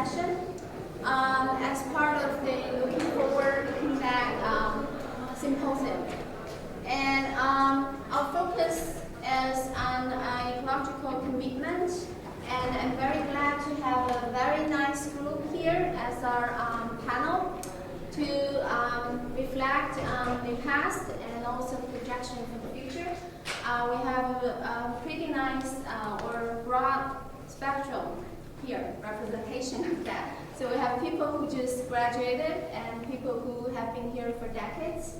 session as part of the Looking Forward, Looking Back Symposium. And our focus is on ecological commitment, and I'm very glad to have a very nice group here as our panel to reflect on the past and also projection for the future. We have a pretty nice or broad spectrum here, representation of that. So we have people who just graduated and people who have been here for decades.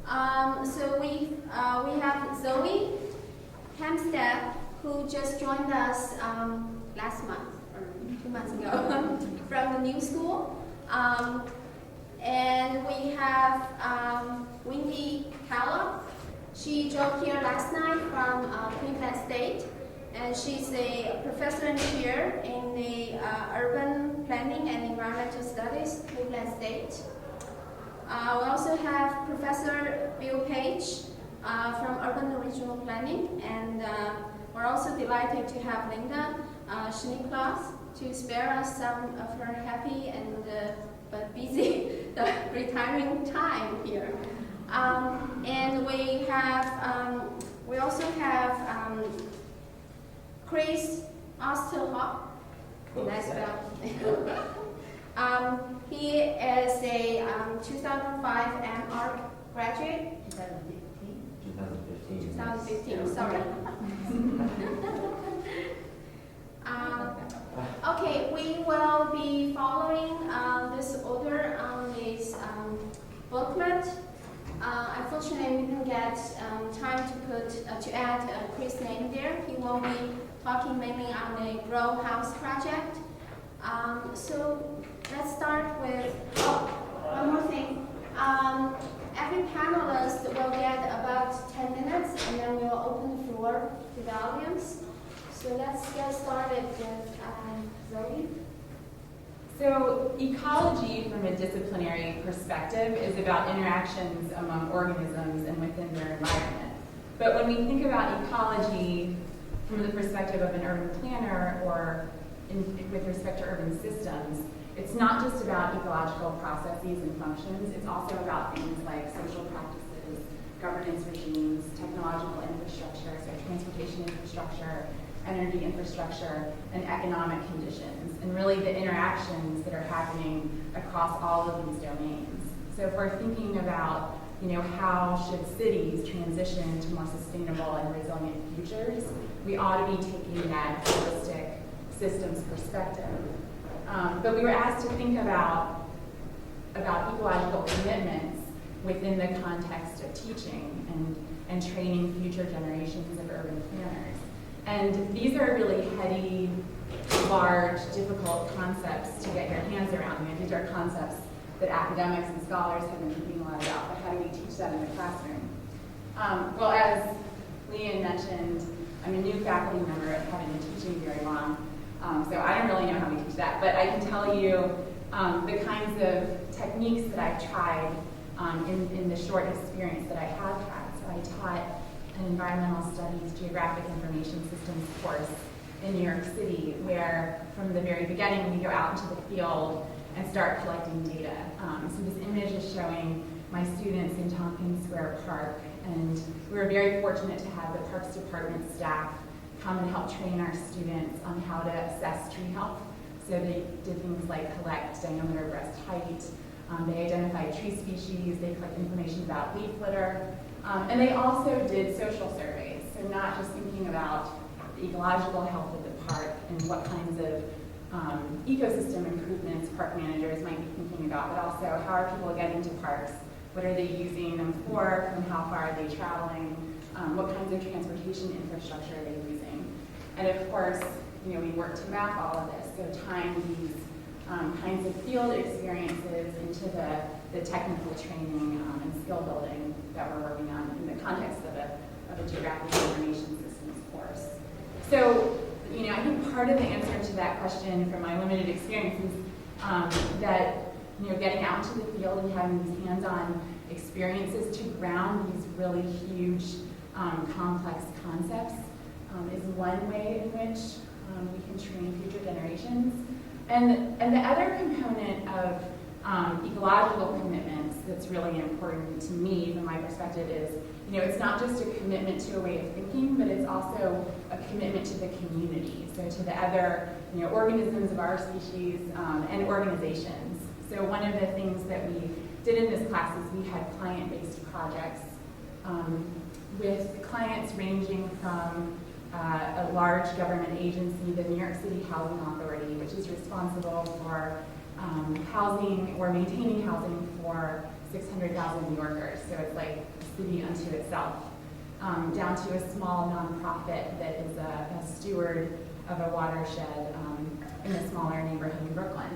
So we have Zoe Hamstead, who just joined us last month, or 2 months ago, from the new school. And we have Wendy Kellogg. She drove here last night from Queensland State, and she's a professor and chair in the Urban Planning and Environmental Studies, Queensland State. We also have Professor Bill Page from Urban and Regional Planning, and we're also delighted to have Lynda Schneekloth to spare us some of her happy and but busy retiring time here. And we also have Chris Osterhoudt. Nice spell. He is a 2005 M.Arch graduate. 2015, sorry. Okay, we will be following this order on this booklet. Unfortunately, we didn't get time to add Chris' name there. He will be talking mainly on the Grow House project. So let's start with, one more thing. Every panelist will get about 10 minutes, and then we will open the floor to the audience. So let's get started with Zoe. So ecology from a disciplinary perspective is about interactions among organisms and within their environment. But when we think about ecology from the perspective of an urban planner or with respect to urban systems, it's not just about ecological processes and functions, it's also about things like social practices, governance regimes, technological infrastructure, so transportation infrastructure, energy infrastructure, and economic conditions, and really the interactions that are happening across all of these domains. So if we're thinking about, how should cities transition to more sustainable and resilient futures, we ought to be taking that holistic systems perspective. But we were asked to think about ecological commitments within the context of teaching and training future generations of urban planners. And these are really heady, large, difficult concepts to get your hands around. These are concepts that academics and scholars have been thinking a lot about, but how do we teach that in the classroom? Well, as Leanne mentioned, I'm a new faculty member and haven't been teaching very long, so I don't really know how we teach that, but I can tell you the kinds of techniques that I've tried in the short experience that I have had. So I taught an environmental studies geographic information systems course in New York City, where from the very beginning we go out into the field and start collecting data. So this image is showing my students in Tompkins Square Park, and we were very fortunate to have the Parks Department staff come and help train our students on how to assess tree health. So they did things like collect diameter breast height, they identified tree species, they collect information about leaf litter, and they also did social surveys, so not just thinking about the ecological health of the park and what kinds of ecosystem improvements park managers might be thinking about, but also how are people getting to parks, what are they using them for, from how far are they traveling, what kinds of transportation infrastructure are they using. And of course, we work to map all of this, so tying these kinds of field experiences into the technical training and skill building that we're working on in the context of a geographic information systems course. So, I think part of the answer to that question from my limited experience is that, getting out into the field and having these hands-on experiences to ground these really huge, complex concepts is one way in which we can train future generations. And the other component of ecological commitments that's really important to me from my perspective is, it's not just a commitment to a way of thinking, but it's also a commitment to the community, so to the other organisms of our species and organizations. So one of the things that we did in this class is we had client-based projects with clients ranging from a large government agency, the New York City Housing Authority, which is responsible for housing or maintaining housing for 600,000 New Yorkers. So it's like a city unto itself, down to a small nonprofit that is a steward of a watershed in a smaller neighborhood in Brooklyn.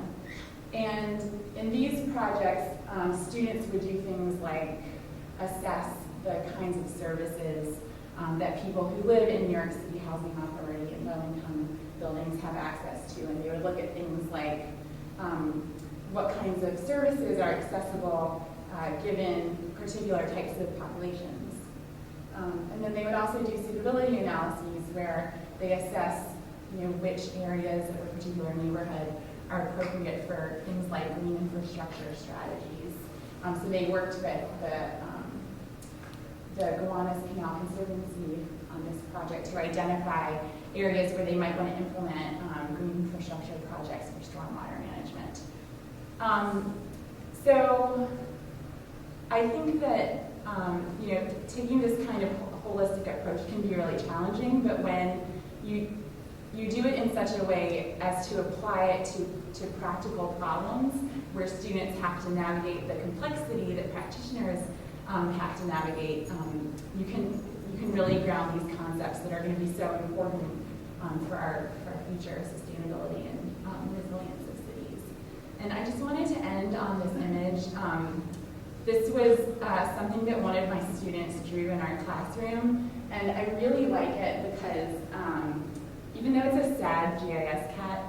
And in these projects, students would do things like assess the kinds of services that people who live in New York City Housing Authority and low-income buildings have access to. And they would look at things like what kinds of services are accessible given particular types of populations. And then they would also do suitability analyses where they assess which areas of a particular neighborhood are appropriate for things like green infrastructure strategies. So they worked with the Gowanus Canal Conservancy on this project to identify areas where they might want to implement green infrastructure projects for stormwater management. So I think that taking this kind of holistic approach can be really challenging, but when you do it in such a way as to apply it to practical problems where students have to navigate the complexity that practitioners have to navigate, you can really ground these concepts that are going to be so important for our future sustainability and resilience of cities. And I just wanted to end on this image. This was something that one of my students drew in our classroom, and I really like it because even though it's a sad GIS cat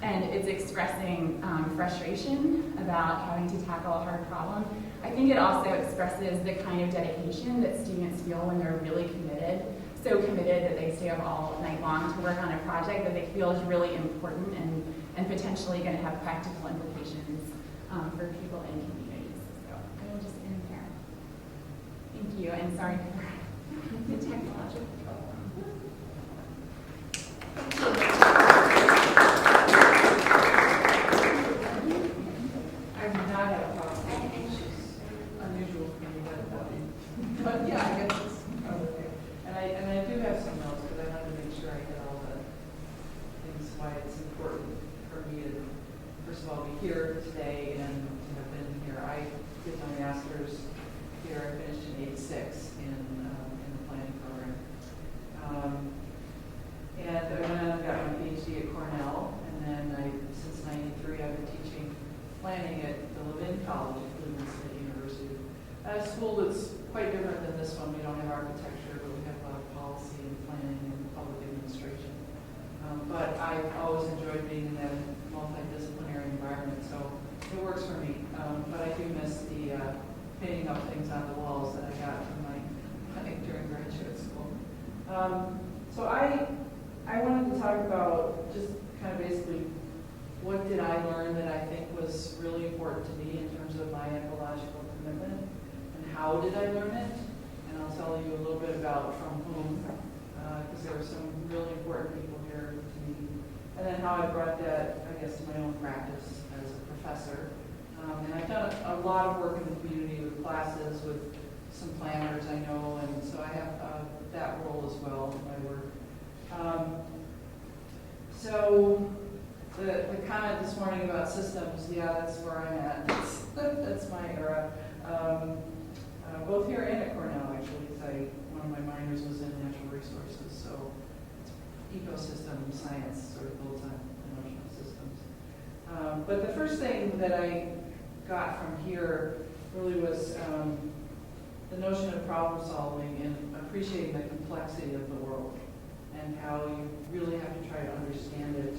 and it's expressing frustration about having to tackle a hard problem, I think it also expresses the kind of dedication that students feel when they're really committed, so committed that they stay up all night long to work on a project that they feel is really important and potentially going to have practical implications for people in communities. So I will just end there. Thank you, and sorry for the technological trouble. I do not have a problem, which is unusual for me, but yeah, I guess it's over there. And I do have some notes, because I wanted to make sure I get all the things why it's important for me to, first of all, be here today and to have been here. I did my master's here. I finished in '86 in the planning program. And I went on and got my PhD at Cornell, and then since '93, I've been teaching planning at the Levin College at Cleveland State University. A school that's quite different than this one. We don't have architecture, but we have a lot of policy and planning and public administration. But I've always enjoyed being in that multidisciplinary environment, so it works for me. But I do miss the painting up things on the walls that I got from my planning during graduate school. So I wanted to talk about just kind of basically what did I learn that I think was really important to me in terms of my ecological commitment, and how did I learn it? And I'll tell you a little bit about from whom, because there were some really important people here to me. And then how I brought that, I guess, to my own practice as a professor. And I've done a lot of work in the community with classes, with some planners I know, and so I have that role as well in my work. So the comment this morning about systems, yeah, that's where I'm at. That's my era. Both here and at Cornell, actually. One of my minors was in natural resources, so ecosystem science sort of builds on the notion of systems. But the first thing that I got from here really was the notion of problem solving and appreciating the complexity of the world, and how you really have to try to understand it,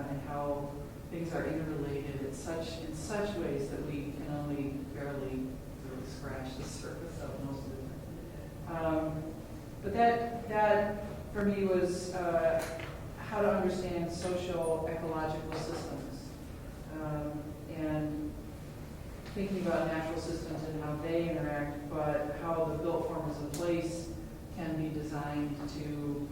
and how things are interrelated in such ways that we can only barely really scratch the surface of most of it. But that for me was how to understand social ecological systems. and thinking about natural systems and how they interact, but how the built form as a place can be designed to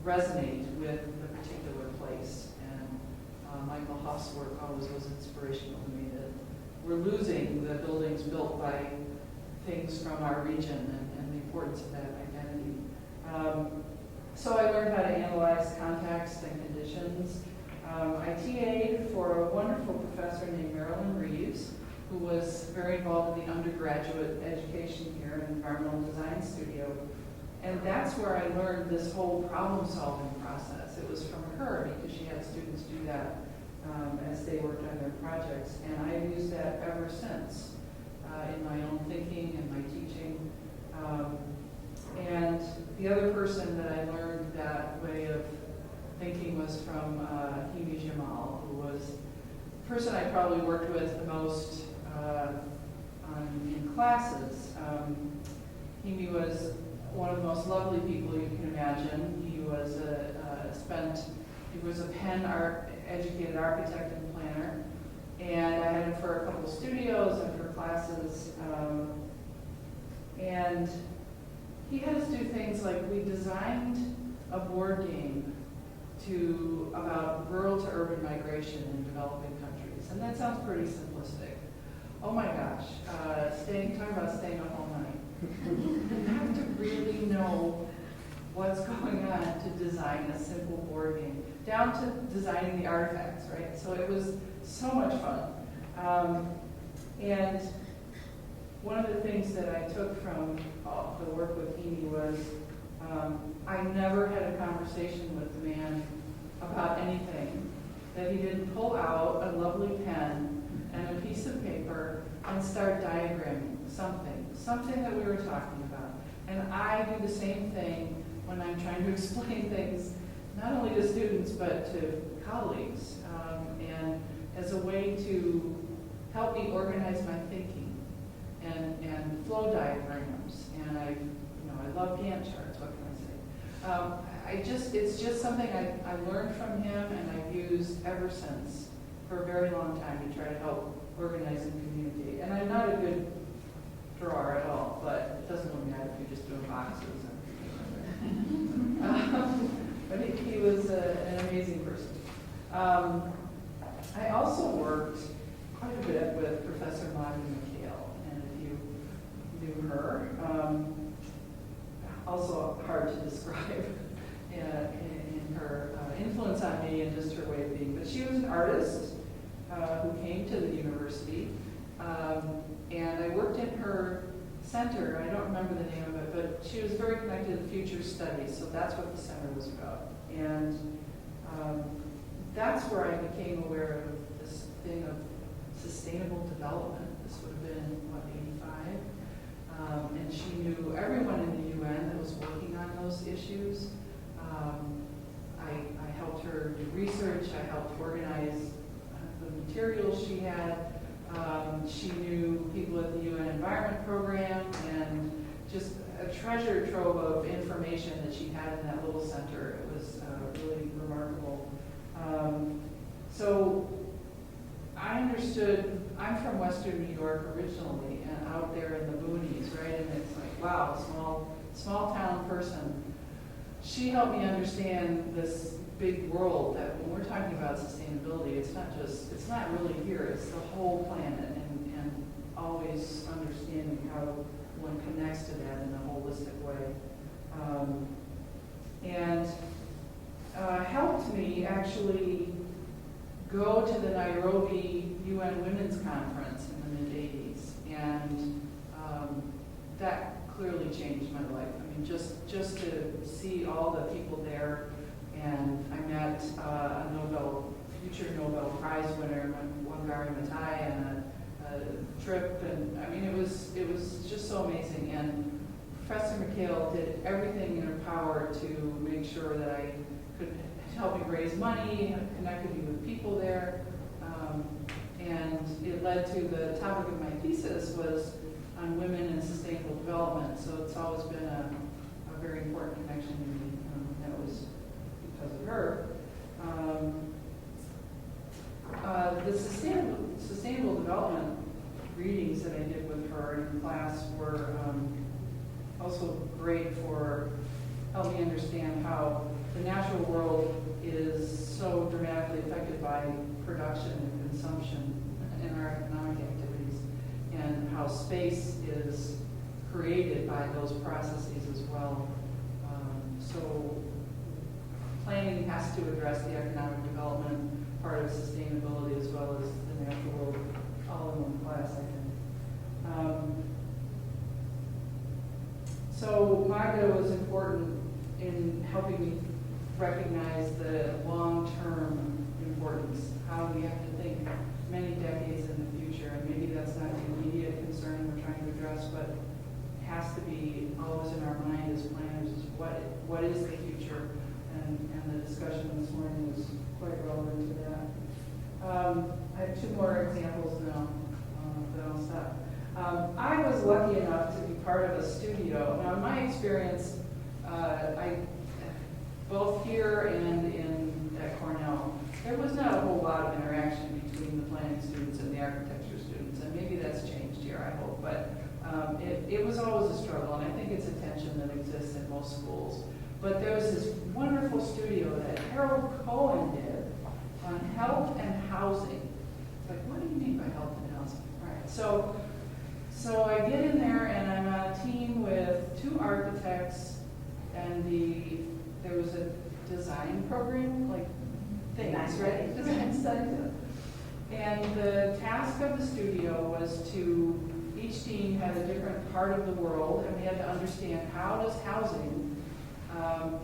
resonate with the particular place. And Michael Huff's work always was inspirational to me, that we're losing the buildings built by things from our region and the importance of that identity. So I learned how to analyze context and conditions. I TA'd for a wonderful professor named Marilyn Reeves, who was very involved in the undergraduate education here in the Environmental Design Studio. And that's where I learned this whole problem-solving process. It was from her, because she had students do that as they worked on their projects. And I've used that ever since in my own thinking and my teaching. And the other person that I learned that way of thinking was from Himi Jamal, who was the person I probably worked with the most in classes. Himi was one of the most lovely people you can imagine. He was a Penn educated architect and planner, and I had him for a couple of studios and for classes. And he had us do things like, we designed a board game about rural to urban migration in developing countries, and that sounds pretty simplistic. Oh my gosh, talking about staying up all night. You have to really know what's going on to design a simple board game, down to designing the artifacts, right? So it was so much fun. And one of the things that I took from the work with Amy was I never had a conversation with the man about anything that he didn't pull out a lovely pen and a piece of paper and start diagramming something that we were talking about. And I do the same thing when I'm trying to explain things, not only to students, but to colleagues, and as a way to help me organize my thinking and flow diagrams. And I love Gantt charts, what can I say? It's just something I learned from him and I've used ever since for a very long time to try to help organize and communicate. And I'm not a good drawer at all, but it doesn't really matter if you're just doing boxes. But he was an amazing person. I also worked quite a bit with Professor Maudie McHale, and if you knew her, also hard to describe in her influence on me and just her way of being. But she was an artist who came to the university, and I worked in her center. I don't remember the name of it, but she was very connected to future studies, so that's what the center was about. And that's where I became aware of this thing of sustainable development. This would have been, 85? And she knew everyone in the UN that was working on those issues. I helped her do research. I helped organize the materials she had. She knew people at the UN Environment Program, and just a treasure trove of information that she had in that little center. It was really remarkable. So I understood, I'm from Western New York originally, and out there in the boonies, right? And it's like, wow, small town person. She helped me understand this big world that when we're talking about sustainability, it's not really here, it's the whole planet, and always understanding how one connects to that in a holistic way. And helped me actually go to the Nairobi UN Women's Conference in the mid-'80s, and that clearly changed my life. I mean, just to see all the people there, and I met a future Nobel Prize winner, Wangari Maathai, and a trip, and I mean, it was just so amazing. And Professor McHale did everything in her power to make sure that I could help me raise money, connected me with people there, and it led to the topic of my thesis was on women and sustainable development. So it's always been a very important connection to me. That was because of her. understand how the natural world is so dramatically affected by production and consumption in our economic activities, and how space is created by those processes as well. So planning has to address the economic development part of sustainability as well as the natural world, all in one class, I think. So MAGA was important in helping me recognize the long-term importance, how we have to think many decades in the future, and maybe that's not the immediate concern we're trying to address, but it has to be always in our mind as planners, is what is the future, and the discussion this morning is quite relevant to that. I have two more examples now, then I'll stop. I was lucky enough to be part of a studio. Now, in my experience, both here and at Cornell, there was not a whole lot of interaction between the planning students and the architecture students, and maybe that's changed here, I hope, but it was always a struggle, and I think it's a tension that exists in most schools. But there was this wonderful studio that Harold Cohen did on health and housing. It's like, what do you mean by health and housing? All right, so I get in there, and I'm on a team with 2 architects, and there was a design program, like things, right? Design studies. And the task of the studio was to, each team had a different part of the world, and we had to understand how does housing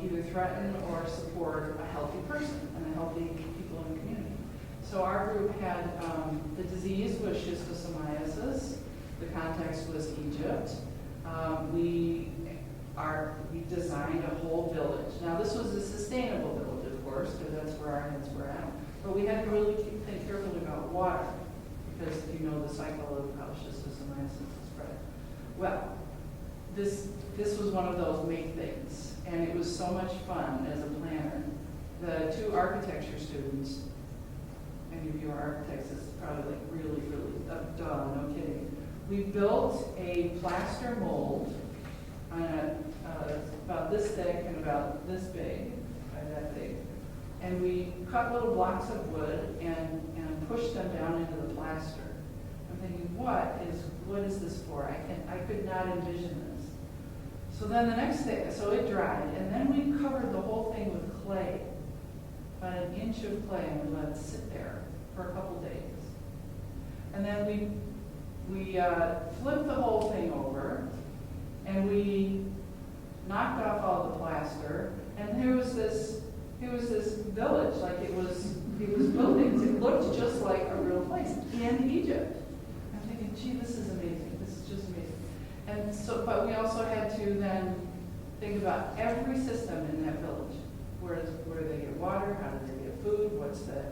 either threaten or support a healthy person and a healthy people in the community. So our group had, the disease was schistosomiasis, the context was Egypt. We designed a whole village. Now this was a sustainable village, of course, because that's where our heads were at. But we had to really think carefully about water, because you know the cycle of how schistosomiasis is spread. Well, this was one of those make things, and it was so much fun as a planner. The 2 architecture students, many of you are architects, this is probably like really, duh, no kidding. We built a plaster mold on about this thick and about this big, by that big. And we cut little blocks of wood and pushed them down into the plaster. I'm thinking, what is this for? I could not envision this. So then the next day, so it dried, and then we covered the whole thing with clay, about an inch of clay, and we let it sit there for a couple days. And then we flipped the whole thing over, and we knocked off all the plaster, and there was this village, like it was buildings. It looked just like a real place in Egypt. I'm thinking, gee, this is amazing. This is just amazing. And so, but we also had to then think about every system in that village. Where do they get water? How do they get food? What's the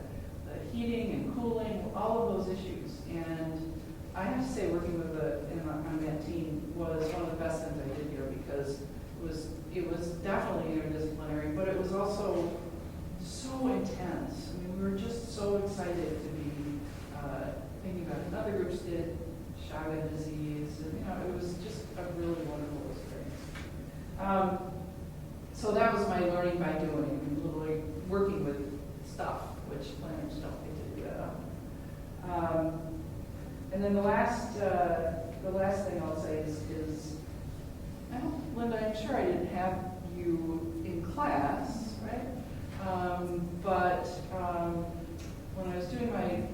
heating and cooling? All of those issues. And I have to say, working with on that team was one of the best things I did here, because it was definitely interdisciplinary, but it was also so intense. I mean, we were just so excited to be thinking about it. Other groups did Chaga disease, and it was just a really wonderful experience. So that was my learning by doing, literally working with stuff, which planners don't get to do that often. And then the last thing I'll say is, well, Lynda, I'm sure I didn't have you in class, right? But when I was doing my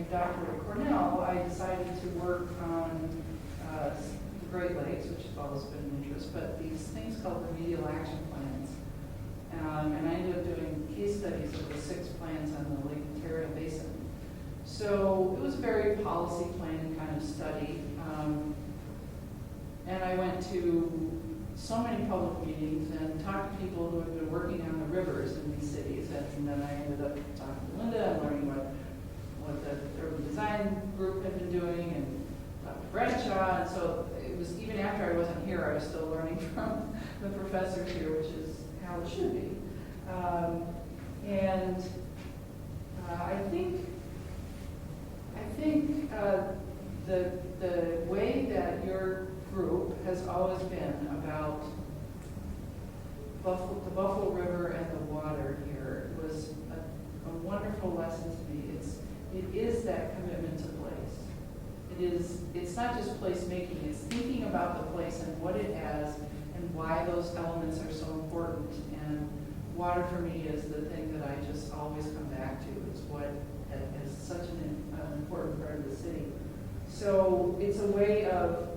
doctorate at Cornell, I decided to work on the Great Lakes, which has always been an interest, but these things called remedial action plans. And I ended up doing case studies of the 6 plans on the Lake Ontario Basin. So it was a very policy planning kind of study. And I went to so many public meetings and talked to people who had been working on the rivers in these cities. And then I ended up talking to Lynda and learning what the urban design group had been doing, and Dr. Bradshaw. And so it was, even after I wasn't here, I was still learning from the professors here, which is how it should be. I think the way that your group has always been about the Buffalo Buffalo River and the water here was a wonderful lesson to me. It is that commitment to place. It's not just place making, it's thinking about the place and what it has and why those elements are so important. And water for me is the thing that I just always come back to. It's what is such an important part of the city. So it's a way of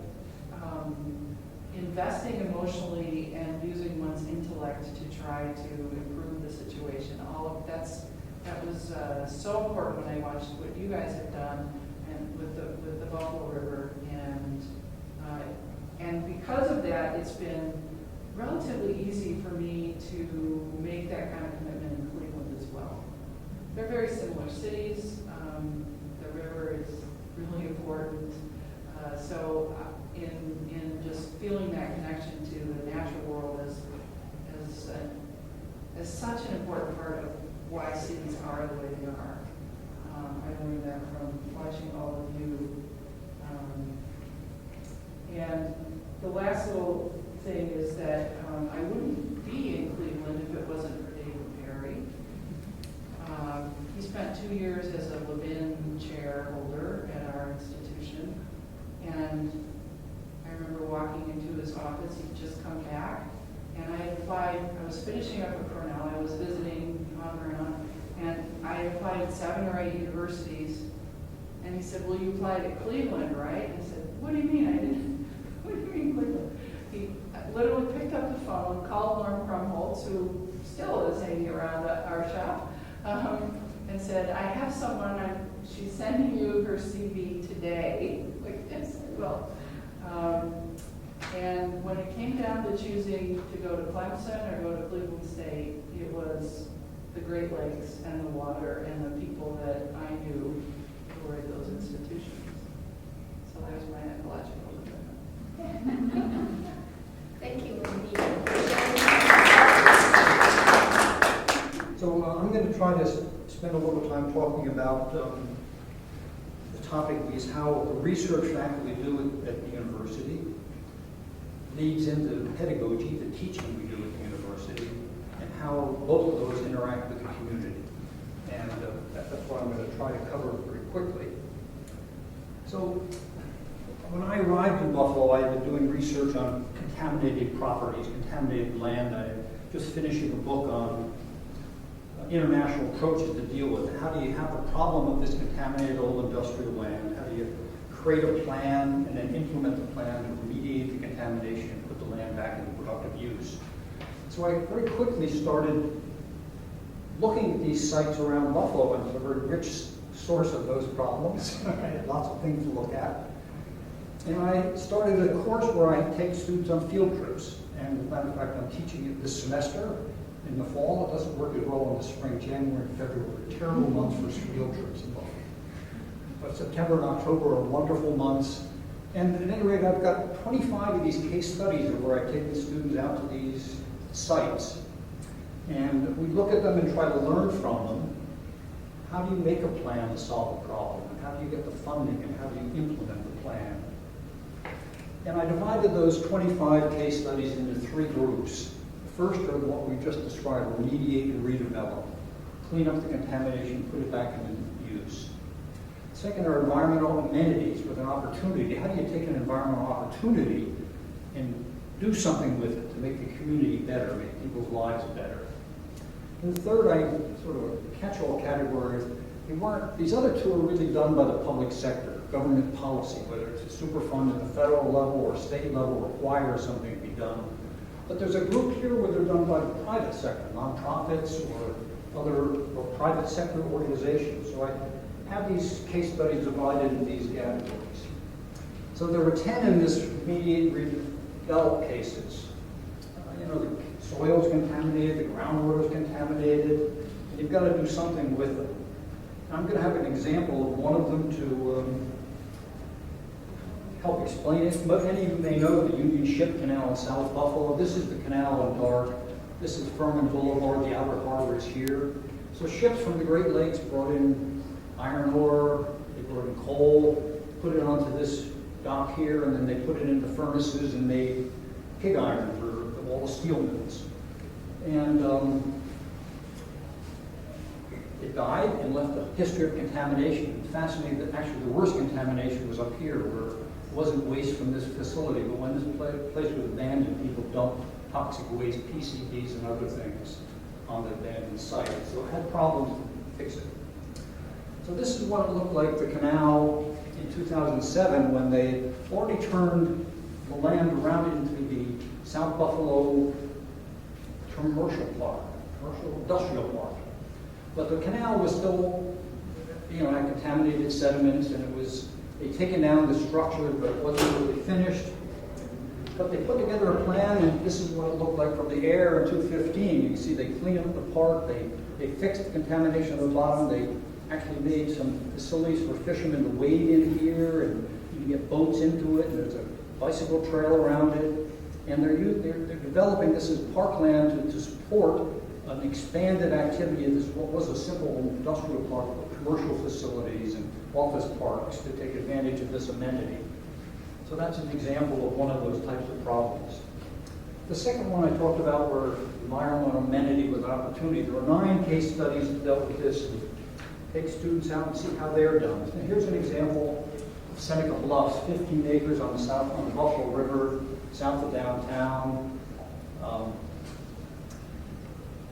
investing emotionally and using one's intellect to try to improve the situation. That was so important when I watched what you guys have done and with the Buffalo River, and because of that, it's been relatively easy for me to make that kind of commitment in Cleveland as well. They're very similar cities. The river is really important. So in just feeling that connection to the natural world as such an important part of why cities are the way they are. I learned that from watching all of you. And the last little thing is that I wouldn't be in Cleveland if it wasn't for David Perry. He spent 2 years as a Levin chair holder at our institution. And I remember walking into his office, he'd just come back, and I applied. I was finishing up at Cornell, I was visiting on around, and I applied at 7 or 8 universities. And he said, well, you applied at Cleveland, right? And I said, what do you mean I didn't? What do you mean Cleveland? He literally picked up the phone, called Norm Krumholtz, who still is hanging around our shop, and said, I have someone, she's sending you her CV today. Like, yes, I will. And when it came down to choosing to go to Clemson or go to Cleveland State, it was the Great Lakes and the water and the people that I knew who were at those institutions. So there's my ecological commitment. Thank you, Wendy. So I'm going to try to spend a little time talking about the topic is how the research faculty do at the university leads into the pedagogy, the teaching we do at the university, and how both of those interact with the community. And that's what I'm going to try to cover pretty quickly. So when I arrived in Buffalo, I had been doing research on contaminated properties, contaminated land. I just finishing a book on international approaches to deal with it. How do you have the problem of this contaminated old industrial land? How do you create a plan and then implement the plan to remediate the contamination and put the land back into productive use? So I very quickly started looking at these sites around Buffalo, and it's a very rich source of those problems. I had lots of things to look at. And I started a course where I take students on field trips. And as a matter of fact, I'm teaching it this semester. In the fall, it doesn't work as well in the spring. January and February are terrible months for field trips in Buffalo. But September and October are wonderful months. And at any rate, I've got 25 of these case studies where I take the students out to these sites. And we look at them and try to learn from them. How do you make a plan to solve a problem? And how do you get the funding? And how do you implement the plan? And I divided those 25 case studies into 3 groups. The first are what we just described: remediate and redevelop. Clean up the contamination, put it back into use. Second are environmental amenities with an opportunity. How do you take an environmental opportunity and do something with it to make the community better, make people's lives better? And the third, I sort of a catch-all category is these other 2 are really done by the public sector, government policy, whether it's a superfund at the federal level or state level requires something to be done. But there's a group here where they're done by the private sector, nonprofits or other private sector organizations. So I have these case studies divided into these categories. So there were 10 in this remediate redevelop cases. The soil's contaminated, the groundwater's contaminated, and you've got to do something with it. I'm going to have an example of one of them to help explain it. But many of you may know the Union Ship Canal in South Buffalo. This is the canal in dark. This is Furman Boulevard. The outer harbor is here. So ships from the Great Lakes brought in iron ore, they brought in coal, put it onto this dock here, and then they put it into furnaces and made pig iron for all the steel mills. And it died and left a history of contamination. It's fascinating that actually the worst contamination was up here, where it wasn't waste from this facility, but when this place was abandoned, people dumped toxic waste, PCBs and other things on the abandoned site. So it had problems to fix it. So this is what it looked like, the canal in 2007, when they already turned the land around into the South Buffalo commercial park, commercial industrial park. But the canal was still, had contaminated sediments, and it was, they'd taken down the structure, but it wasn't really finished. But they put together a plan, and this is what it looked like from the air in 2015. You can see they cleaned up the park, they fixed the contamination at the bottom, they actually made some facilities for fishermen to wade in here, and you can get boats into it, and there's a bicycle trail around it. And they're developing this as parkland to support an expanded activity of this, what was a simple industrial park, with commercial facilities and office parks to take advantage of this amenity. So that's an example of one of those types of problems. The second one I talked about were environmental amenity with opportunity. There are 9 case studies that dealt with this, and take students out and see how they're done. And here's an example of Seneca Bluffs, 15 acres on the Buffalo River, south of downtown.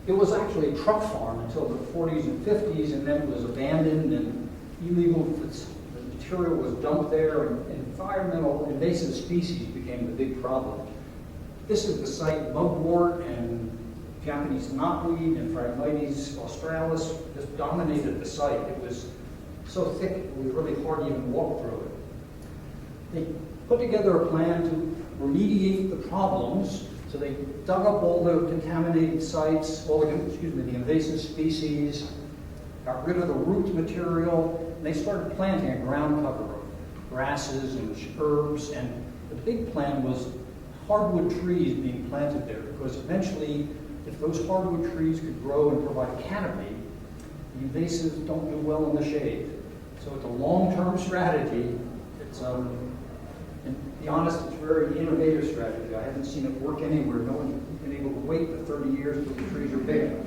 It was actually a truck farm until the 40s and 50s, and then it was abandoned, and illegal material was dumped there, and environmental invasive species became the big problem. This is the site. Mugwort and Japanese knotweed and Phragmites australis just dominated the site. It was so thick it was really hard to even walk through it. They put together a plan to remediate the problems. So they dug up all the contaminated sites, the invasive species, got rid of the root material, and they started planting a ground cover of grasses and herbs. And the big plan was hardwood trees being planted there, because eventually, if those hardwood trees could grow and provide canopy, the invasives don't do well in the shade. So it's a long-term strategy. It's and to be honest, it's a very innovative strategy. I haven't seen it work anywhere. No one's been able to wait the 30 years until the trees are big enough.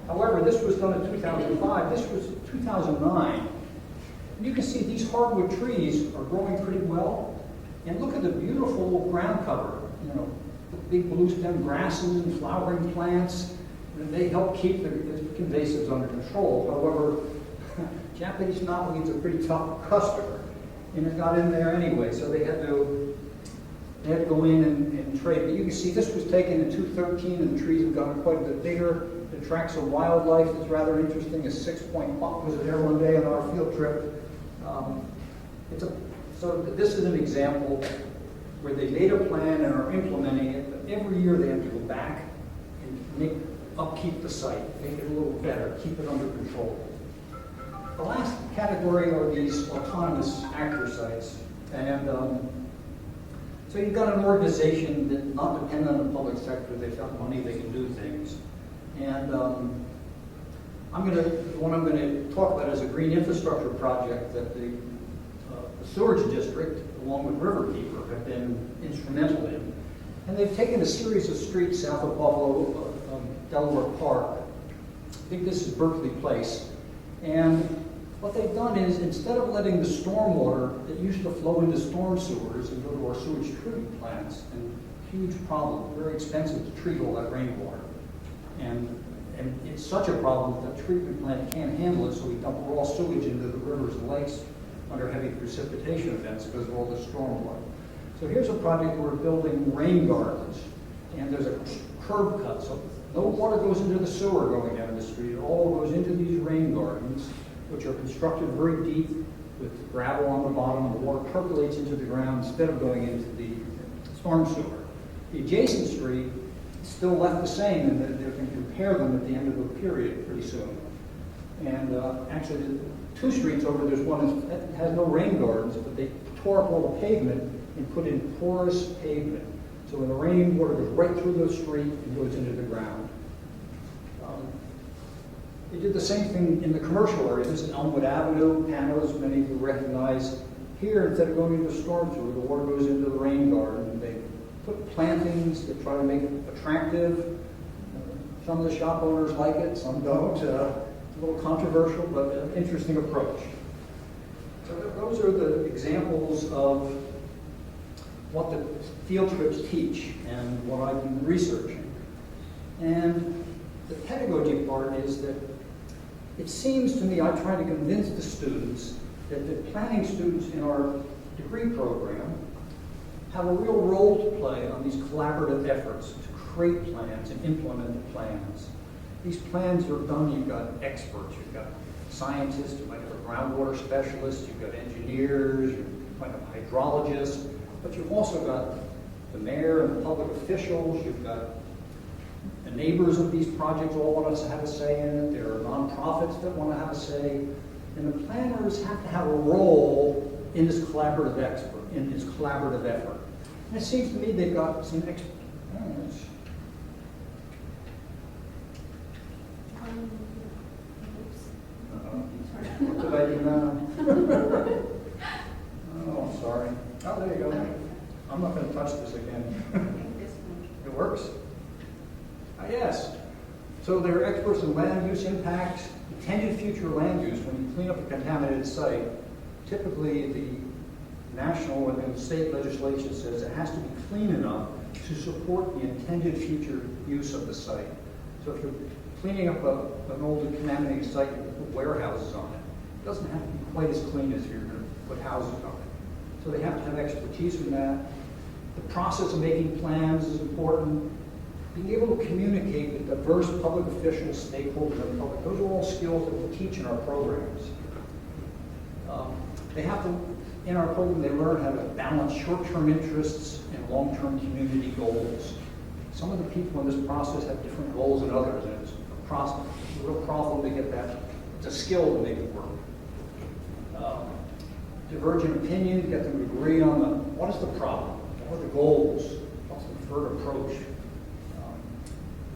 However, this was done in 2005. This was 2009. And you can see these hardwood trees are growing pretty well. And look at the beautiful ground cover. The big blue stem grasses and flowering plants. And they help keep the invasives under control. However, Japanese knotweed's a pretty tough customer. And it got in there anyway, so they had to go in and trade. But you can see this was taken in 2013, and the trees have gotten quite a bit bigger. It attracts some wildlife that's rather interesting. A 6-point hawk was there one day on our field trip. So this is an example where they made a plan and are implementing it, but every year they have to go back and upkeep the site, make it a little better, keep it under control. The last category are these autonomous actor sites. And so you've got an organization that's not dependent on the public sector. They've got money, they can do things. And the one I'm going to talk about is a green infrastructure project that the sewage district, along with Riverkeeper, have been instrumental in. And they've taken a series of streets south of Buffalo, Delaware Park. I think this is Berkeley Place. And what they've done is, instead of letting the stormwater that used to flow into storm sewers and go to our sewage treatment plants, and huge problem, very expensive to treat all that rainwater. And it's such a problem that the treatment plant can't handle it, so we dump raw sewage into the rivers and lakes under heavy precipitation events because of all the stormwater. So here's a project where we're building rain gardens, and there's a curb cut, so no water goes into the sewer going down the street. It all goes into these rain gardens, which are constructed very deep with gravel on the bottom, and the water percolates into the ground instead of going into the storm sewer. The adjacent street is still left the same, and they can compare them at the end of the period pretty soon. And actually, the 2 streets over, there's one that has no rain gardens, but they tore up all the pavement and put in porous pavement. So when the rainwater goes right through the street and goes into the ground. They did the same thing in the commercial area. This is Elmwood Avenue, Panos, many of you recognize. Here, instead of going into the storm sewer, the water goes into the rain garden. They put plantings to try to make it attractive. Some of the shop owners like it, some don't. A little controversial, but an interesting approach. So those are the examples of what the field trips teach and what I've been researching. And the pedagogy part is that it seems to me, I try to convince the students that the planning students in our degree program have a real role to play on these collaborative efforts to create plans and implement the plans. These plans are done, you've got experts, you've got scientists, you might have a groundwater specialist, you've got engineers, you might have hydrologists, but you've also got the mayor and the public officials, you've got the neighbors of these projects all want us to have a say in it, there are nonprofits that want to have a say, and the planners have to have a role in this collaborative effort. And it seems to me they've got some experts. What did I do now? Oh, I'm sorry. Oh, there you go. I'm not going to touch this again. It works? Yes. So they're experts in land use impacts, intended future land use. When you clean up a contaminated site, typically the national and state legislation says it has to be clean enough to support the intended future use of the site. So if you're cleaning up an old contaminated site, you put warehouses on it. It doesn't have to be quite as clean as you're going to put houses on it. So they have to have expertise in that. The process of making plans is important. Being able to communicate with diverse public officials, stakeholders, and public, those are all skills that we'll teach in our programs. They have to, in our program, they learn how to balance short-term interests and long-term community goals. Some of the people in this process have different goals than others, and it's a real problem to get that. It's a skill to make it work. Divergent opinion, get them to agree on what is the problem, what are the goals, what's the preferred approach.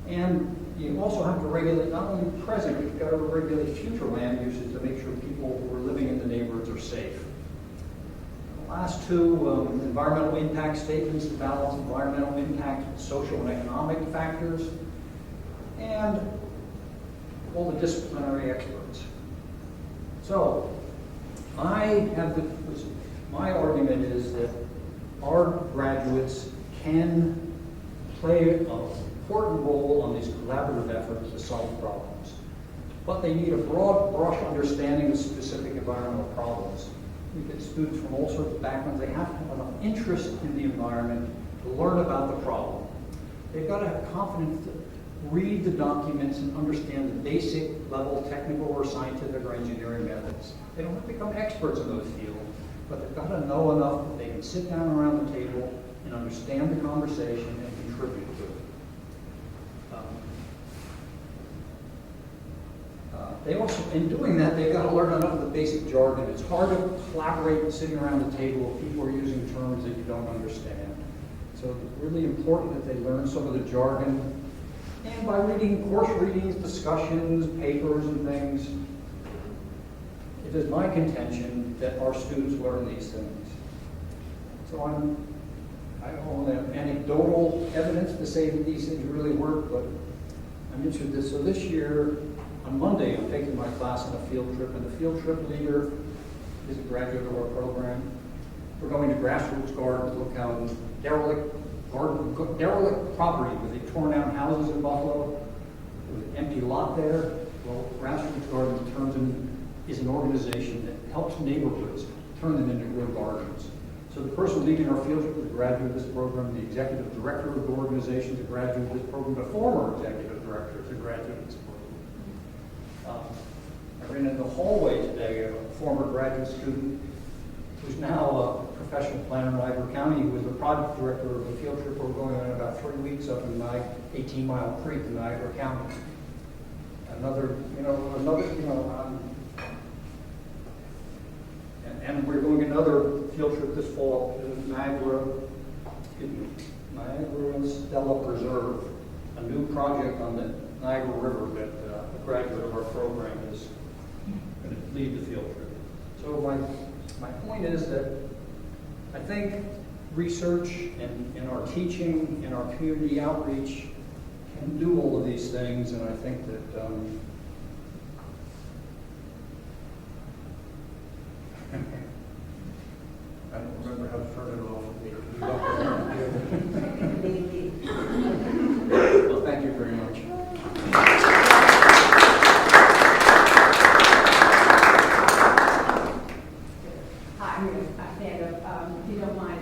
And you also have to regulate not only present, but you've got to regulate future land uses to make sure people who are living in the neighborhoods are safe. The last two, environmental impact statements to balance environmental impact with social and economic factors, and all the disciplinary experts. So, my argument is that our graduates can play an important role on these collaborative efforts to solve problems. But they need a broad brush understanding of specific environmental problems. We get students from all sorts of backgrounds. They have to have enough interest in the environment to learn about the problem. They've got to have confidence to read the documents and understand the basic level technical or scientific or engineering methods. They don't have to become experts in those fields, but they've got to know enough that they can sit down around the table and understand the conversation and contribute to it. They also, in doing that, they've got to learn enough of the basic jargon. It's hard to collaborate sitting around the table if people are using terms that you don't understand. So it's really important that they learn some of the jargon. And by reading course readings, discussions, papers, and things, it is my contention that our students learn these things. So I don't have anecdotal evidence to say that these things really work, but I'm interested in this. So this year, on Monday, I'm taking my class on a field trip, and the field trip leader is a graduate of our program. We're going to grassroots gardens, look out derelict property where they torn down houses in Buffalo. There was an empty lot there. Well, Grassroots Gardens is an organization that helps neighborhoods turn them into real gardens. So the person leading our field trip is a graduate of this program. The executive director of the organization is a graduate of this program. The former executive director is a graduate of this program. I ran in the hallway today a former graduate student who's now a professional planner in Niagara County, who was the project director of the field trip we're going on in about 3 weeks up in 18 Mile Creek in Niagara County. And we're doing another field trip this fall to Niagara Stella Preserve, a new project on the Niagara River that a graduate of our program is going to lead the field trip. So my point is that I think research and in our teaching, in our community outreach, can do all of these things, and I think that I don't remember how to turn it off. Well, thank you very much. Hi, I'm a fan of, if you don't mind.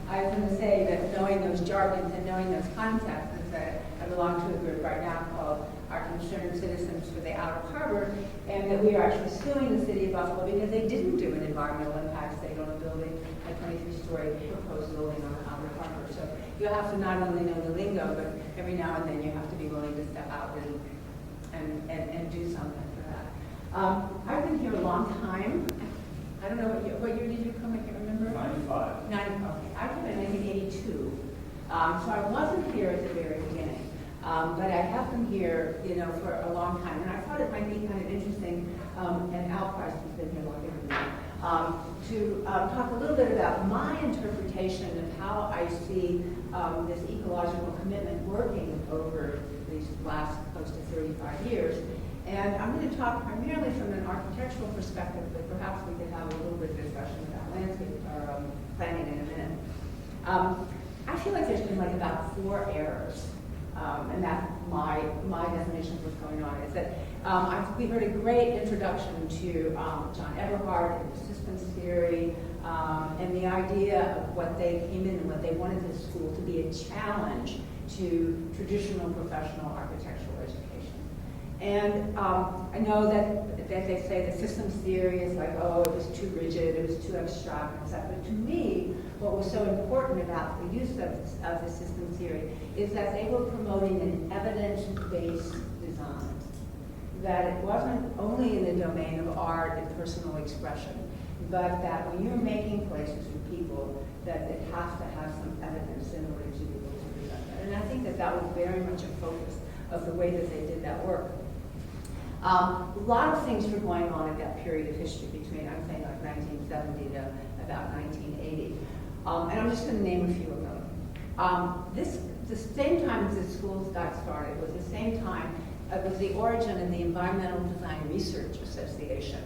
I was going to say that knowing those jargons and knowing those concepts is that I belong to a group right now called Our Concerned Citizens for the Outer Harbor, and that we are actually suing the city of Buffalo because they didn't do an environmental impact statement on a building, a 23-story proposed building on the outer harbor. So you have to not only know the lingo, but every now and then you have to be willing to step out and do something for that. I've been here a long time. I don't know what year did you come? I can't remember. 95. 90. Okay, I came in 1982, so I wasn't here at the very beginning. But I have been here, for a long time, and I thought it might be kind of interesting, and Al Price has been here longer than me, to talk a little bit about my interpretation of how I see this ecological commitment working over these last close to 35 years. And I'm going to talk primarily from an architectural perspective, but perhaps we could have a little bit of discussion about landscape or planning in a minute. I feel like there's been like about 4 errors. And that's my definition of what's going on. Is that we heard a great introduction to John Eberhard and the systems theory, and the idea of what they came in and what they wanted this school to be a challenge to traditional professional architectural education. And I know that they say the systems theory is like, oh, it was too rigid, it was too abstract, and stuff. But to me, what was so important about the use of the systems theory is that they were promoting an evidence-based design. That it wasn't only in the domain of art and personal expression, but that when you're making places for people, that it has to have some evidence in order to be able to present that. And I think that that was very much a focus of the way that they did that work. A lot of things were going on at that period of history between, I'm saying, like 1970 to about 1980. And I'm just going to name a few of them. The same time as the schools got started was the same time, it was the origin of the Environmental Design Research Association,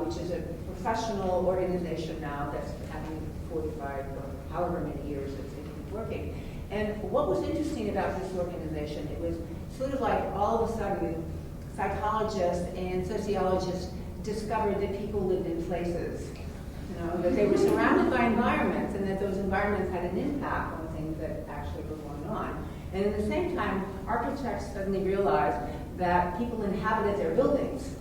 which is a professional organization now that's having 45 or however many years it's been working. And what was interesting about this organization, it was sort of like all of a sudden psychologists and sociologists discovered that people lived in places, that they were surrounded by environments and that those environments had an impact on things that actually were going on. And at the same time, architects suddenly realized that people inhabited their buildings,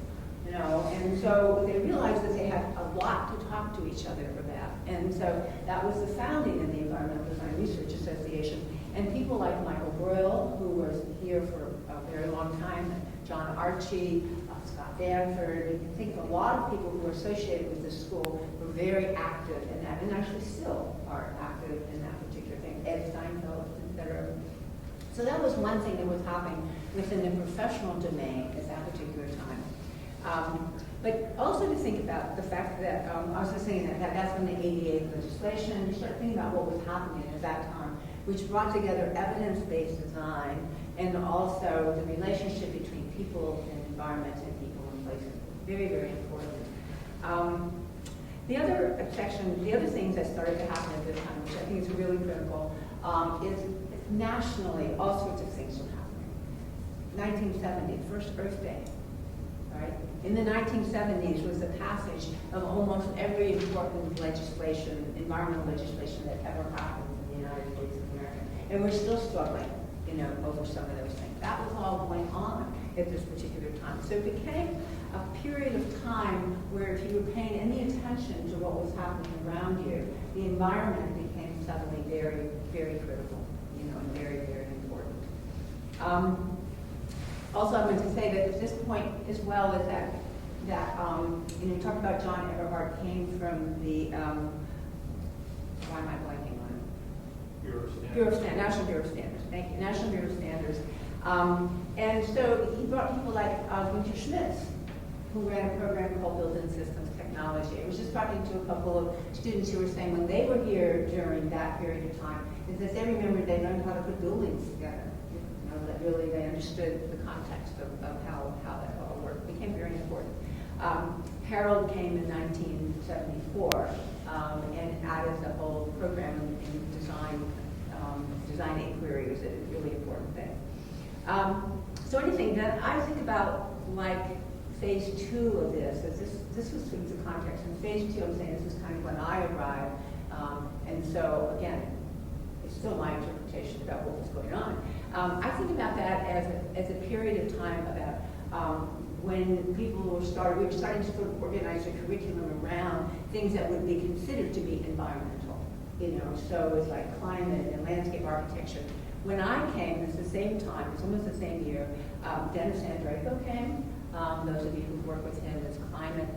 and so they realized that they had a lot to talk to each other about. And so that was the founding of the Environmental Design Research Association. And people like Michael Broyle, who was here for a very long time, John Archie, Scott Danford, you can think of a lot of people who were associated with this school were very active in that, and actually still are active in that particular thing. Ed Steinfeld, etc. So that was one thing that was happening within the professional domain at that particular time. But also to think about the fact that, I was just saying that that's when the ADA legislation, you start thinking about what was happening at that time, which brought together evidence-based design and also the relationship between people and environments and people and places. Very, very important. The other section, the other things that started to happen at this time, which I think is really critical, is nationally all sorts of things were happening. 1970, first Earth Day, right? In the 1970s was the passage of almost every important legislation, environmental legislation that ever happened in the United States of America. And we're still struggling, over some of those things. That was all going on at this particular time. So it became a period of time where if you were paying any attention to what was happening around you, the environment became suddenly very, very critical, and very, very important. Also, I'm going to say that at this point as well is that you talk about John Eberhard came from the, why am I blanking on it? Bureau of Standards. National Bureau of Standards. Thank you. National Bureau of Standards. And so he brought people like Winter Schmitz, who ran a program called Building Systems Technology. I was just talking to a couple of students who were saying when they were here during that period of time, is that they remembered they learned how to put buildings together. that really they understood the context of how that all worked. It became very important. Harold came in 1974 and added the whole program in design inquiry was a really important thing. So anything that I think about, like phase 2 of this was sort of the context. In phase 2, I'm saying this is kind of when I arrived, and so again, it's still my interpretation about what was going on. I think about that as a period of time about when people we were starting to sort of organize a curriculum around things that would be considered to be environmental, so it's like climate and landscape architecture. When I came, it's the same time, it's almost the same year, Dennis Andreyko came. Those of you who've worked with him, his climate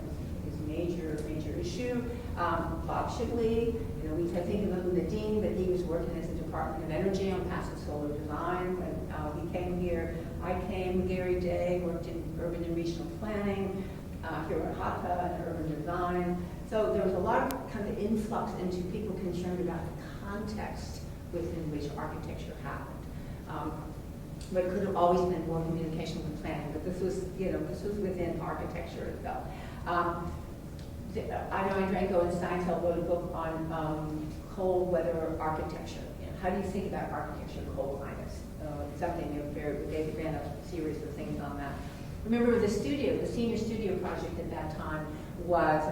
is major issue. Bob Shibley, we think of him the dean, but he was working as the Department of Energy on passive solar design when he came here. I came, Gary Day, worked in urban and regional planning, Hirahata and urban design. So there was a lot of kind of influx into people concerned about the context within which architecture happened. But it could have always been more communication with planning, but this was within architecture itself. I know Andrenko and Steinfeld wrote a book on cold weather architecture. How do you think about architecture in cold climates? Something they ran a series of things on that. Remember the senior studio project at that time was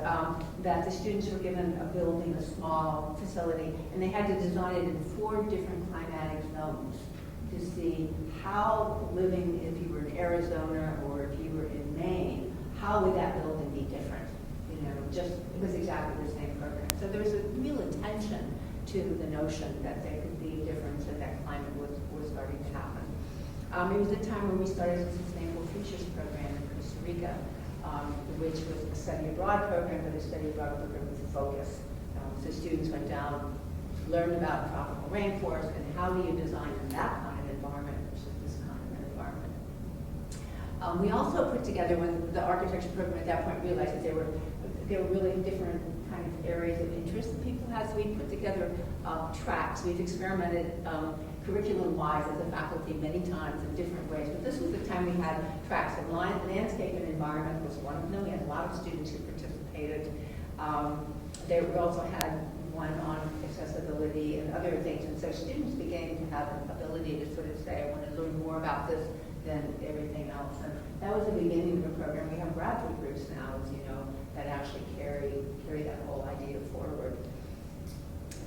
that the students were given a building, a small facility, and they had to design it in 4 different climatic zones to see how living, if you were in Arizona or if you were in Maine, how would that building be different? It was exactly the same program. So there was a real attention to the notion that there could be a difference and that climate was starting to happen. It was a time when we started a Sustainable Futures program in Costa Rica, which was a study abroad program, but a study abroad program with a focus. So students went down, learned about tropical rainforests and how do you design in that kind of environment versus this kind of environment. We also put together, when the architecture program at that point realized that there were really different kind of areas of interest that people had, so we put together tracks. We've experimented curriculum-wise as a faculty many times in different ways, but this was the time we had tracks, and landscape and environment was one of them. We had a lot of students who participated. We also had one on accessibility and other things, and so students began to have an ability to sort of say, I want to learn more about this than everything else. And that was the beginning of the program. We have graduate groups now, as you know, that actually carry that whole idea forward.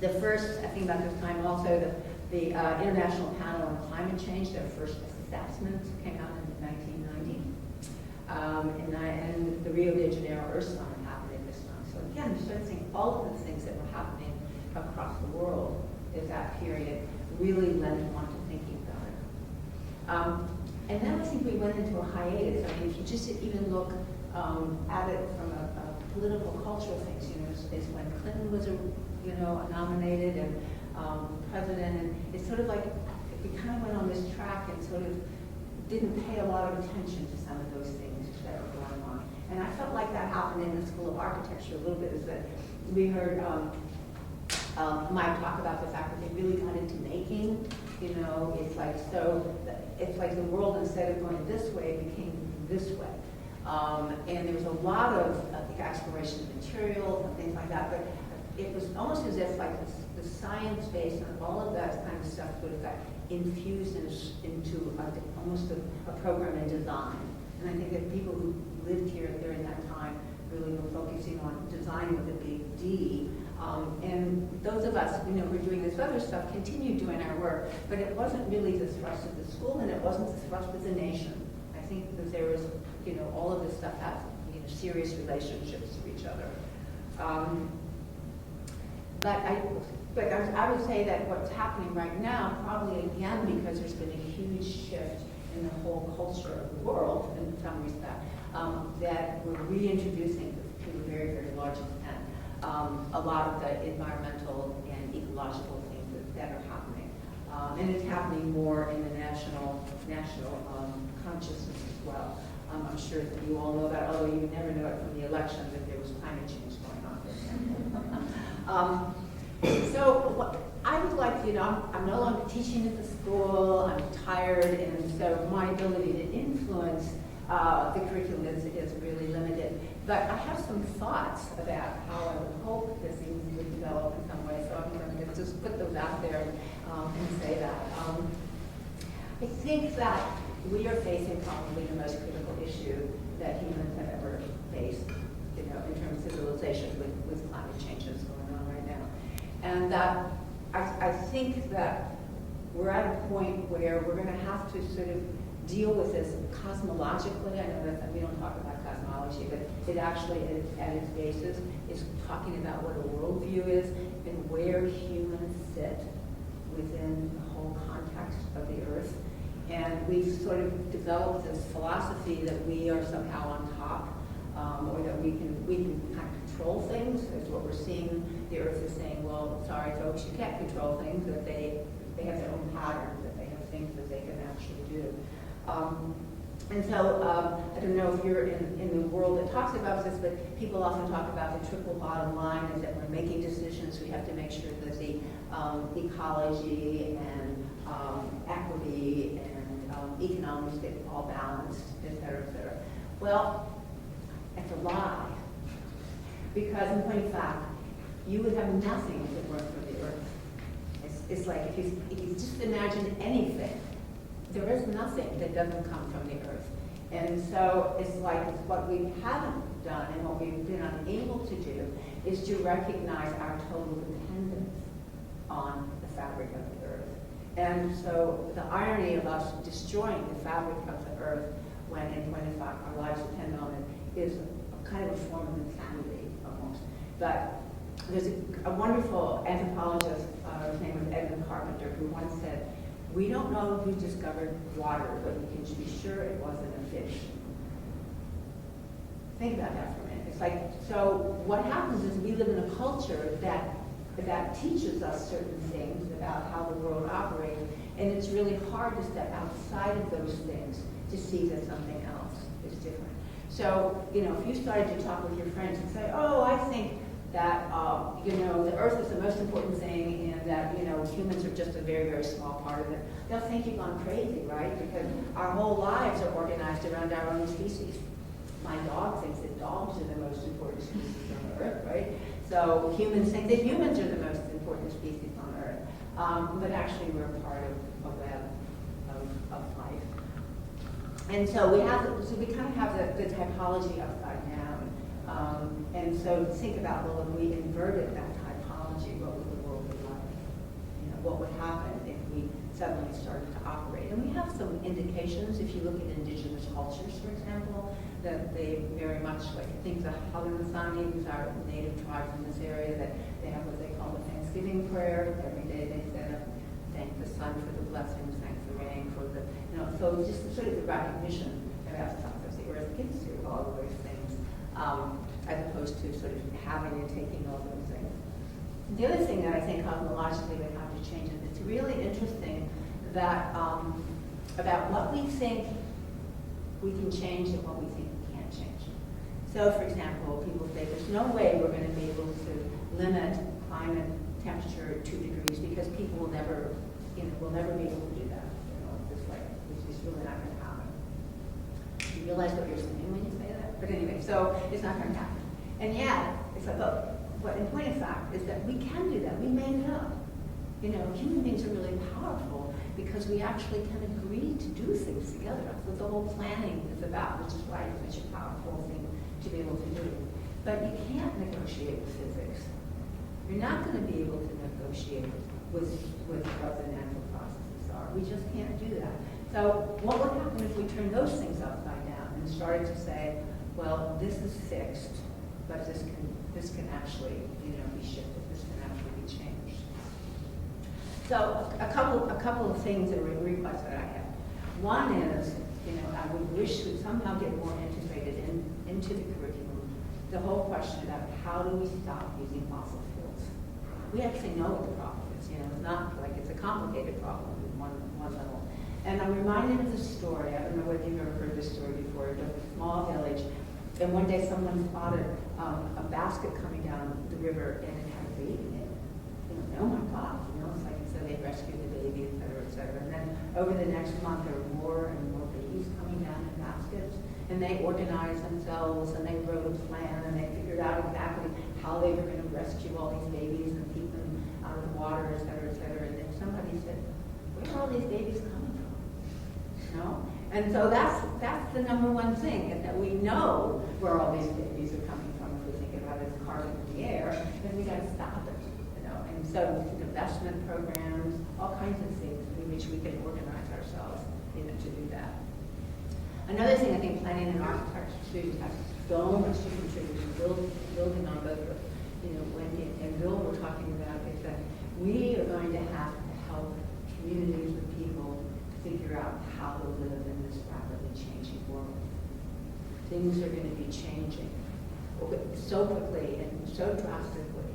The first, I think about this time also, the International Panel on Climate Change, their first assessment came out in 1990. And the Rio de Janeiro Earth Summit happened at this time. So again, you start seeing all of the things that were happening across the world at that period really led one to thinking about it. And then I think we went into a hiatus. I mean, if you just even look at it from a political, cultural things, is when Clinton was, nominated and president, and it's sort of like we kind of went on this track and sort of didn't pay a lot of attention to some of those things that were going on. And I felt like that happened in the School of Architecture a little bit, is that we heard Mike talk about the fact that they really got into making. It's like the world, instead of going this way, became this way. And there was a lot of exploration of materials and things like that, but it was almost as if like the science base and all of that kind of stuff sort of got infused into almost a program in design. And I think that people who lived here during that time really were focusing on design with a big D. And those of us, who were doing this other stuff, continued doing our work, but it wasn't really the thrust of the school, and it wasn't the thrust of the nation. I think that there was, all of this stuff has, serious relationships to each other. But I would say that what's happening right now, probably again because there's been a huge shift in the whole culture of the world, in some respect, that we're reintroducing to a very, very large extent a lot of the environmental and ecological things that are happening. And it's happening more in the national consciousness as well. I'm sure that you all know about, although you would never know it from the election, that there was climate change going on. So I of like, I'm no longer teaching at the school, I'm retired, and so my ability to influence the curriculum is really limited. But I have some thoughts about how I would hope that things would develop in some way, so I'm going to just put those out there and say that. I think that we are facing probably the most critical issue that humans have ever faced, in terms of civilization with climate change that's going on right now. And that I think that we're at a point where we're going to have to sort of deal with this cosmologically. I know that we don't talk about cosmology, but it actually, at its basis, is talking about what a worldview is and where humans sit within the whole context of the Earth. And we've sort of developed this philosophy that we are somehow on top, or that we can kind of control things. That's what we're seeing. The Earth is saying, well, sorry folks, you can't control things, that they have their own patterns, that they have things that they can actually do. And so, I don't know if you're in the world that talks about this, but people often talk about the triple bottom line, is that we're making decisions, we have to make sure that the ecology and equity and economics get all balanced, et cetera, et cetera. Well, it's a lie. Because in point of fact, you would have nothing if it weren't for the Earth. It's like if you just imagine anything, there is nothing that doesn't come from the Earth. And so it's like what we haven't done and what we've been unable to do is to recognize our total dependence on the fabric of the Earth. And so the irony of us destroying the fabric of the Earth when in point of fact our lives depend on it is a kind of a form of insanity almost. But there's a wonderful anthropologist, his name was Edmund Carpenter, who once said, "We don't know who discovered water, but we can be sure it wasn't a fish." Think about that for a minute. It's like, so what happens is we live in a culture that teaches us certain things about how the world operates, and it's really hard to step outside of those things to see that something else is different. So, if you started to talk with your friends and say, oh, I think that, the Earth is the most important thing and that, humans are just a very, very small part of it, they'll think you've gone crazy, right? Because our whole lives are organized around our own species. My dog thinks that dogs are the most important species on Earth, right? So humans think that humans are the most important species on Earth. But actually we're part of a web of life. And so we kind of have the typology upside down. And so think about, well, if we inverted that typology, what would the world be like? What would happen if we suddenly started to operate? And we have some indications, if you look at indigenous cultures, for example, that they very much, like I think the Haudenosaunee, who's our native tribes in this area, that they have what they call the Thanksgiving prayer. Every day they stand up, thank the sun for the blessings, thank the rain for the, so just sort of the recognition about stuff as the Earth gives you, all of those things, as opposed to sort of having and taking all those things. The other thing that I think cosmologically would have to change is it's really interesting that about what we think we can change and what we think we can't change. So, for example, people say there's no way we're going to be able to limit climate temperature 2 degrees because people will never, will never be able to do that. This way, which is really not going to happen. You realize what you're saying when you say that? But anyway, so it's not going to happen. And yet, it's like, but in point of fact is that we can do that. We made it up. Human beings are really powerful because we actually can agree to do things together. That's what the whole planning is about, which is why it's such a powerful thing to be able to do. But you can't negotiate with physics. You're not going to be able to negotiate with what the natural processes are. We just can't do that. So what would happen if we turned those things upside down and started to say, well, this is fixed, but this can actually, be shifted. This can actually be changed. So a couple of things that were requests that I had. One is, I would wish to somehow get more integrated into the curriculum the whole question about how do we stop using fossil fuels. We actually know what the problem is. It's not like it's a complicated problem at one level. And I'm reminded of the story. I don't know whether you've ever heard this story before. It was a small village, and one day someone spotted a basket coming down the river, and it had a baby in it. oh my God, it's like, so they rescued the baby, et cetera, et cetera. And then over the next month, there were more and more babies coming down in baskets. And they organized themselves, and they wrote a plan, and they figured out exactly how they were going to rescue all these babies and keep them out of the water, et cetera, et cetera. And then somebody said, where are all these babies coming from? And so that's the number one thing, is that we know where all these babies are coming from. If we think about it as carbon in the air, then we got to stop it. And so investment programs, all kinds of things in which we can organize ourselves, to do that. Another thing I think planning and architecture students have so much to contribute, building on both of, Wendy and Bill were talking about, is that we are going to have to help communities and people figure out how to live in this rapidly changing world. Things are going to be changing so quickly and so drastically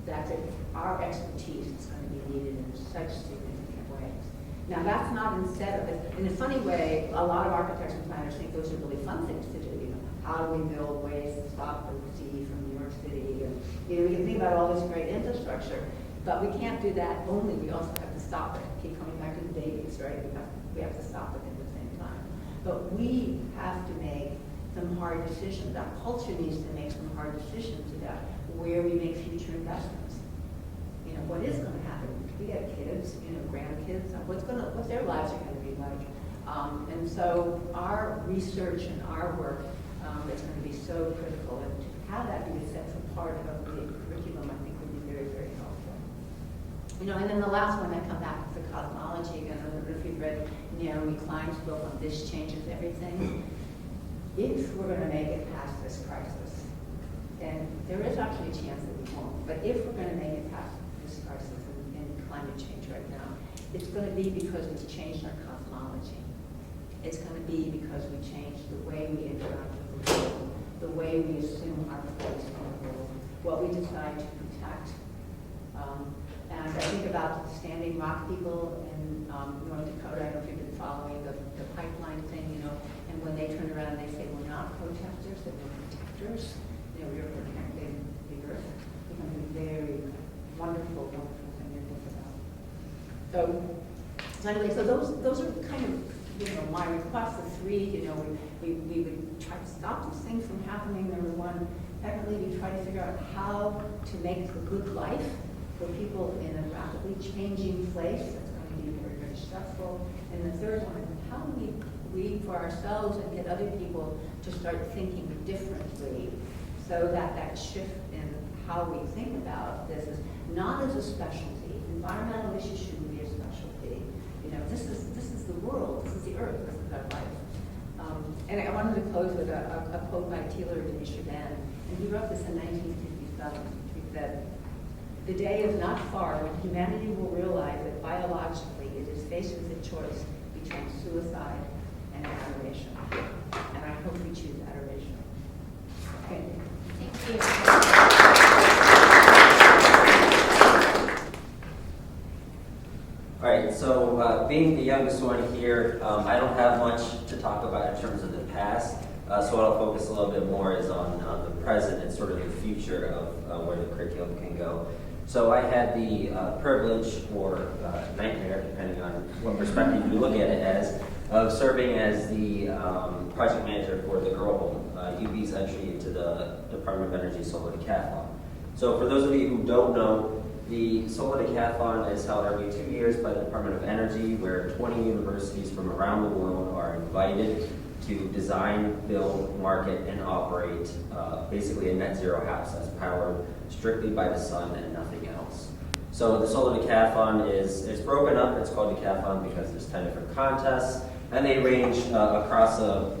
that our expertise is going to be needed in such significant ways. Now, that's not instead of it. In a funny way, a lot of architects and planners think those are really fun things to do. How do we build ways to stop the sea from New York City? And, we can think about all this great infrastructure, but we can't do that only. We also have to stop it. Keep coming back to the babies, right? We have to stop it at the same time. But we have to make some hard decisions. Our culture needs to make some hard decisions about where we make future investments. What is going to happen? We have kids, grandkids. What their lives are going to be like. And so our research and our work is going to be so critical. And to have that be a central part of the curriculum, I think, would be very, very helpful. And then the last one I come back to cosmology again. I don't know if you've read Naomi Klein's book on This Changes Everything. If we're going to make it past this crisis, and there is actually a chance that we won't, but if we're going to make it past this crisis in climate change right now, it's going to be because we've changed our cosmology. It's going to be because we changed the way we interact with the world, the way we assume our place in the world, what we decide to protect. And I think about the Standing Rock people in North Dakota. I don't know if you've been following the pipeline thing, and when they turn around and they say, we're not protesters, that we're protectors, we're protecting the earth. It's going to be very wonderful, wonderful thing to think about. So anyway, so those are kind of, my requests. The three, we would try to stop these things from happening, number one. Secondly, we try to figure out how to make a good life for people in a rapidly changing place that's going to be very, very stressful. And the third one is how do we for ourselves and get other people to start thinking differently, so that shift in how we think about this is not as a specialty. Environmental issues shouldn't be a specialty. This is the world. This is the earth. This is our life. And I wanted to close with a quote by Taylor de Chardin, and he wrote this in 1957. He said, "The day is not far when humanity will realize that biologically it is faced with a choice between suicide and adoration." And I hope we choose adoration. Thank you. Thank you. All right, so being the youngest one here, I don't have much to talk about in terms of the past. So what I'll focus a little bit more is on the present and sort of the future of where the curriculum can go. So I had the privilege or nightmare, depending on what perspective you look at it as, of serving as the project manager for the Girl Home, UB's entry into the Department of Energy Solar Decathlon. So for those of you who don't know, the Solar Decathlon is held every 2 years by the Department of Energy, where 20 universities from around the world are invited to design, build, market, and operate basically a net zero house that's powered strictly by the sun and nothing else. So the Solar Decathlon it's broken up. It's called Decathlon because there's 10 different contests, and they range across a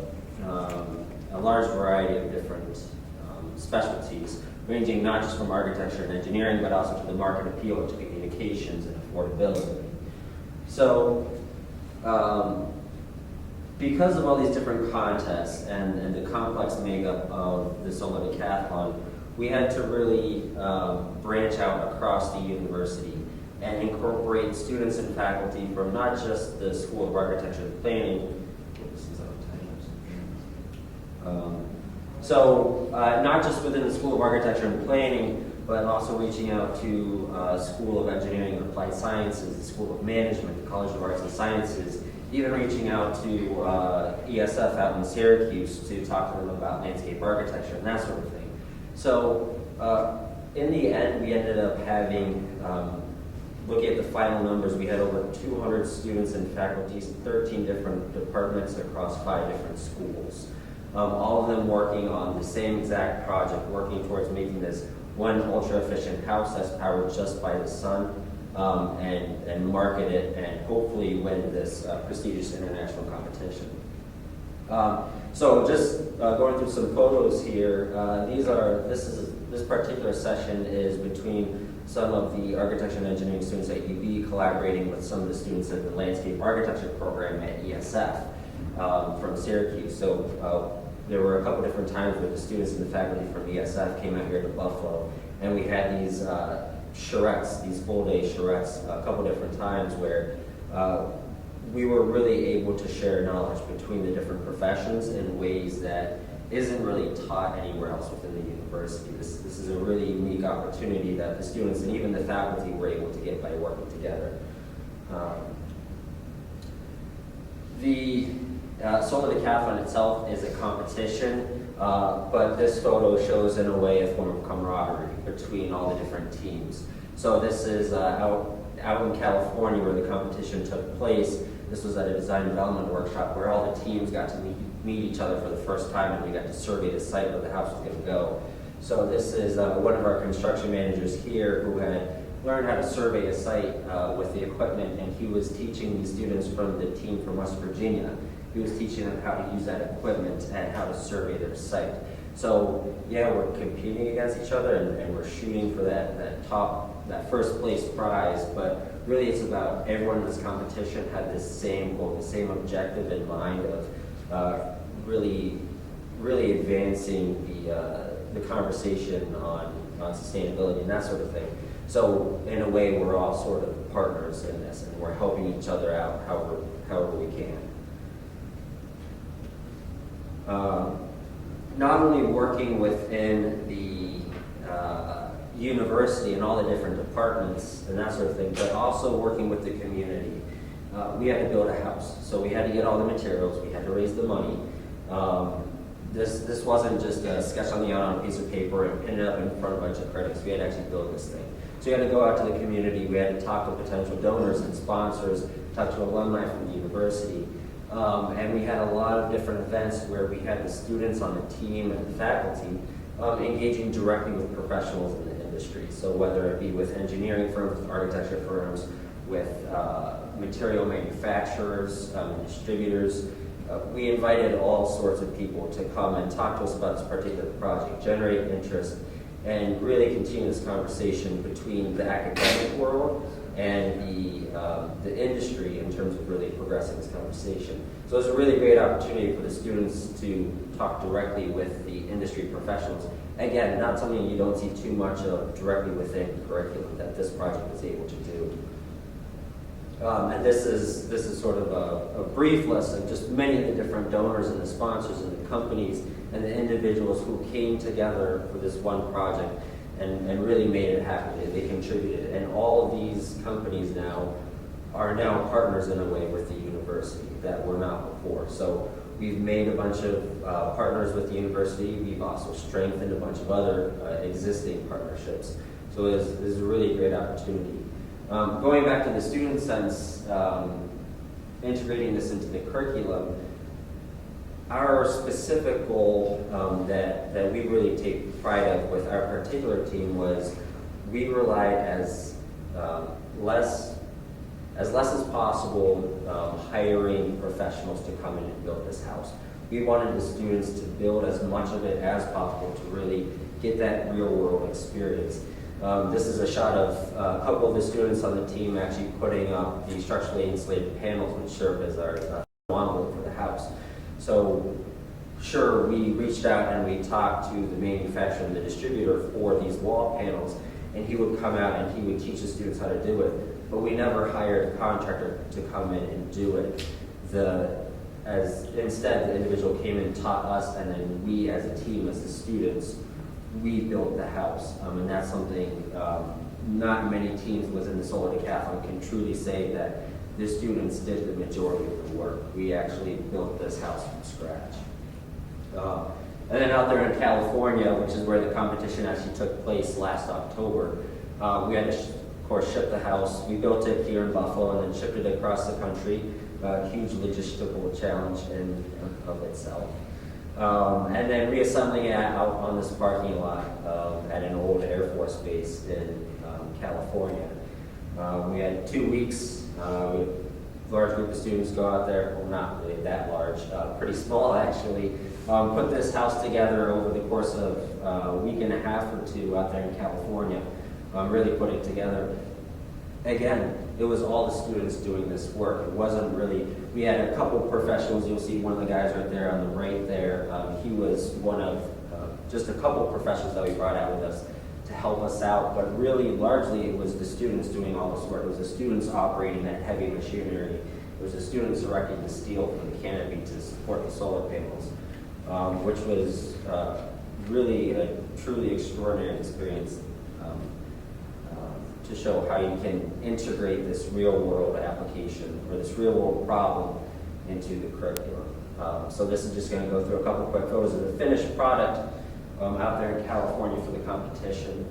large variety of different specialties, ranging not just from architecture and engineering, but also to the market appeal, to communications and affordability. So because of all these different contests and the complex makeup of the Solar Decathlon, we had to really branch out across the university and incorporate students and faculty from not just the School of Architecture and Planning. So not just within the School of Architecture and Planning, but also reaching out to School of Engineering and Applied Sciences, the School of Management, the College of Arts and Sciences, even reaching out to ESF out in Syracuse to talk to them about landscape architecture and that sort of thing. So in the end, we ended up having, looking at the final numbers, we had over 200 students and faculties, 13 different departments across 5 different schools. All of them working on the same exact project, working towards making this one ultra-efficient house that's powered just by the sun, and market it and hopefully win this prestigious international competition. So just going through some photos here, this particular session is between some of the architecture and engineering students at UB collaborating with some of the students at the landscape architecture program at ESF from Syracuse. So there were a couple different times where the students and the faculty from ESF came out here to Buffalo, and we had these charrettes, these full-day charrettes, a couple different times where we were really able to share knowledge between the different professions in ways that isn't really taught anywhere else within the university. This is a really unique opportunity that the students and even the faculty were able to get by working together. The Solar Decathlon itself is a competition, but this photo shows in a way a form of camaraderie between all the different teams. So this is out in California where the competition took place. This was at a design development workshop where all the teams got to meet each other for the first time, and we got to survey the site where the house was going to go. So this is one of our construction managers here who had learned how to survey a site with the equipment, and he was teaching these students from the team from West Virginia. He was teaching them how to use that equipment and how to survey their site. So yeah, we're competing against each other and we're shooting for that first place prize, but really it's about everyone in this competition had this same goal, the same objective in mind of really advancing the conversation on sustainability and that sort of thing. So in a way, we're all sort of partners in this, and we're helping each other out however we can. Not only working within the university and all the different departments and that sort of thing, but also working with the community. We had to build a house, so we had to get all the materials, we had to raise the money. This wasn't just a sketch on a piece of paper and pin it up in front of a bunch of critics. We had to actually build this thing. So we had to go out to the community, we had to talk to potential donors and sponsors, talk to alumni from the university. And we had a lot of different events where we had the students on the team and the faculty engaging directly with professionals in the industry. So whether it be with engineering firms, with architecture firms, with material manufacturers, distributors, we invited all sorts of people to come and talk to us about this particular project, generate interest, and really continue this conversation between the academic world and the industry in terms of really progressing this conversation. So it's a really great opportunity for the students to talk directly with the industry professionals. Again, not something you don't see too much of directly within the curriculum that this project was able to do. And this is sort of a brief list of just many of the different donors and the sponsors and the companies and the individuals who came together for this one project and really made it happen. They contributed. And all of these companies are now partners in a way with the university that were not before. So we've made a bunch of partners with the university. We've also strengthened a bunch of other existing partnerships. So this is a really great opportunity. Going back to the student sense, integrating this into the curriculum, our specific goal that we really take pride of with our particular team was we relied as less as possible hiring professionals to come in and build this house. We wanted the students to build as much of it as possible to really get that real world experience. This is a shot of a couple of the students on the team actually putting up the structurally insulated panels which serve as our envelope for the house. So sure, we reached out and we talked to the manufacturer and the distributor for these wall panels, and he would come out and he would teach the students how to do it, but we never hired a contractor to come in and do it. Instead, the individual came in and taught us, and then we as a team, as the students, we built the house. And that's something not many teams within the Solar Decathlon can truly say that the students did the majority of the work. We actually built this house from scratch. And then out there in California, which is where the competition actually took place last October, we had to, of course, ship the house. We built it here in Buffalo and then shipped it across the country. A huge logistical challenge in of itself. And then reassembling it out on this parking lot at an old Air Force base in California. We had 2 weeks. A large group of students go out there, well, not really that large, pretty small actually. Put this house together over the course of a week and a half or two out there in California. Really put it together. Again, it was all the students doing this work. It wasn't really, we had a couple professionals. You'll see one of the guys right there on the right there. He was one of just a couple professionals that we brought out with us to help us out, but really largely it was the students doing all this work. It was the students operating that heavy machinery. It was the students erecting the steel for the canopy to support the solar panels, which was really a truly extraordinary experience to show how you can integrate this real world application or this real world problem into the curriculum. So this is just going to go through a couple quick photos of the finished product out there in California for the competition,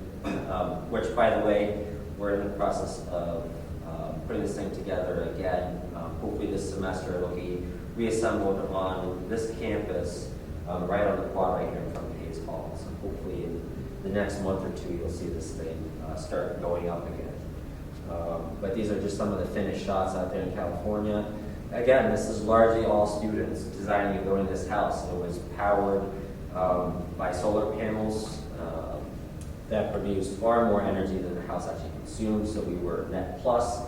which, by the way, we're in the process of putting this thing together again. Hopefully this semester it'll be reassembled on this campus right on the quad right here in front of HAYES Hall. So hopefully in the next month or two you'll see this thing start going up again. But these are just some of the finished shots out there in California. Again, this is largely all students designing and building this house. It was powered by solar panels that produced far more energy than the house actually consumed, so we were net plus.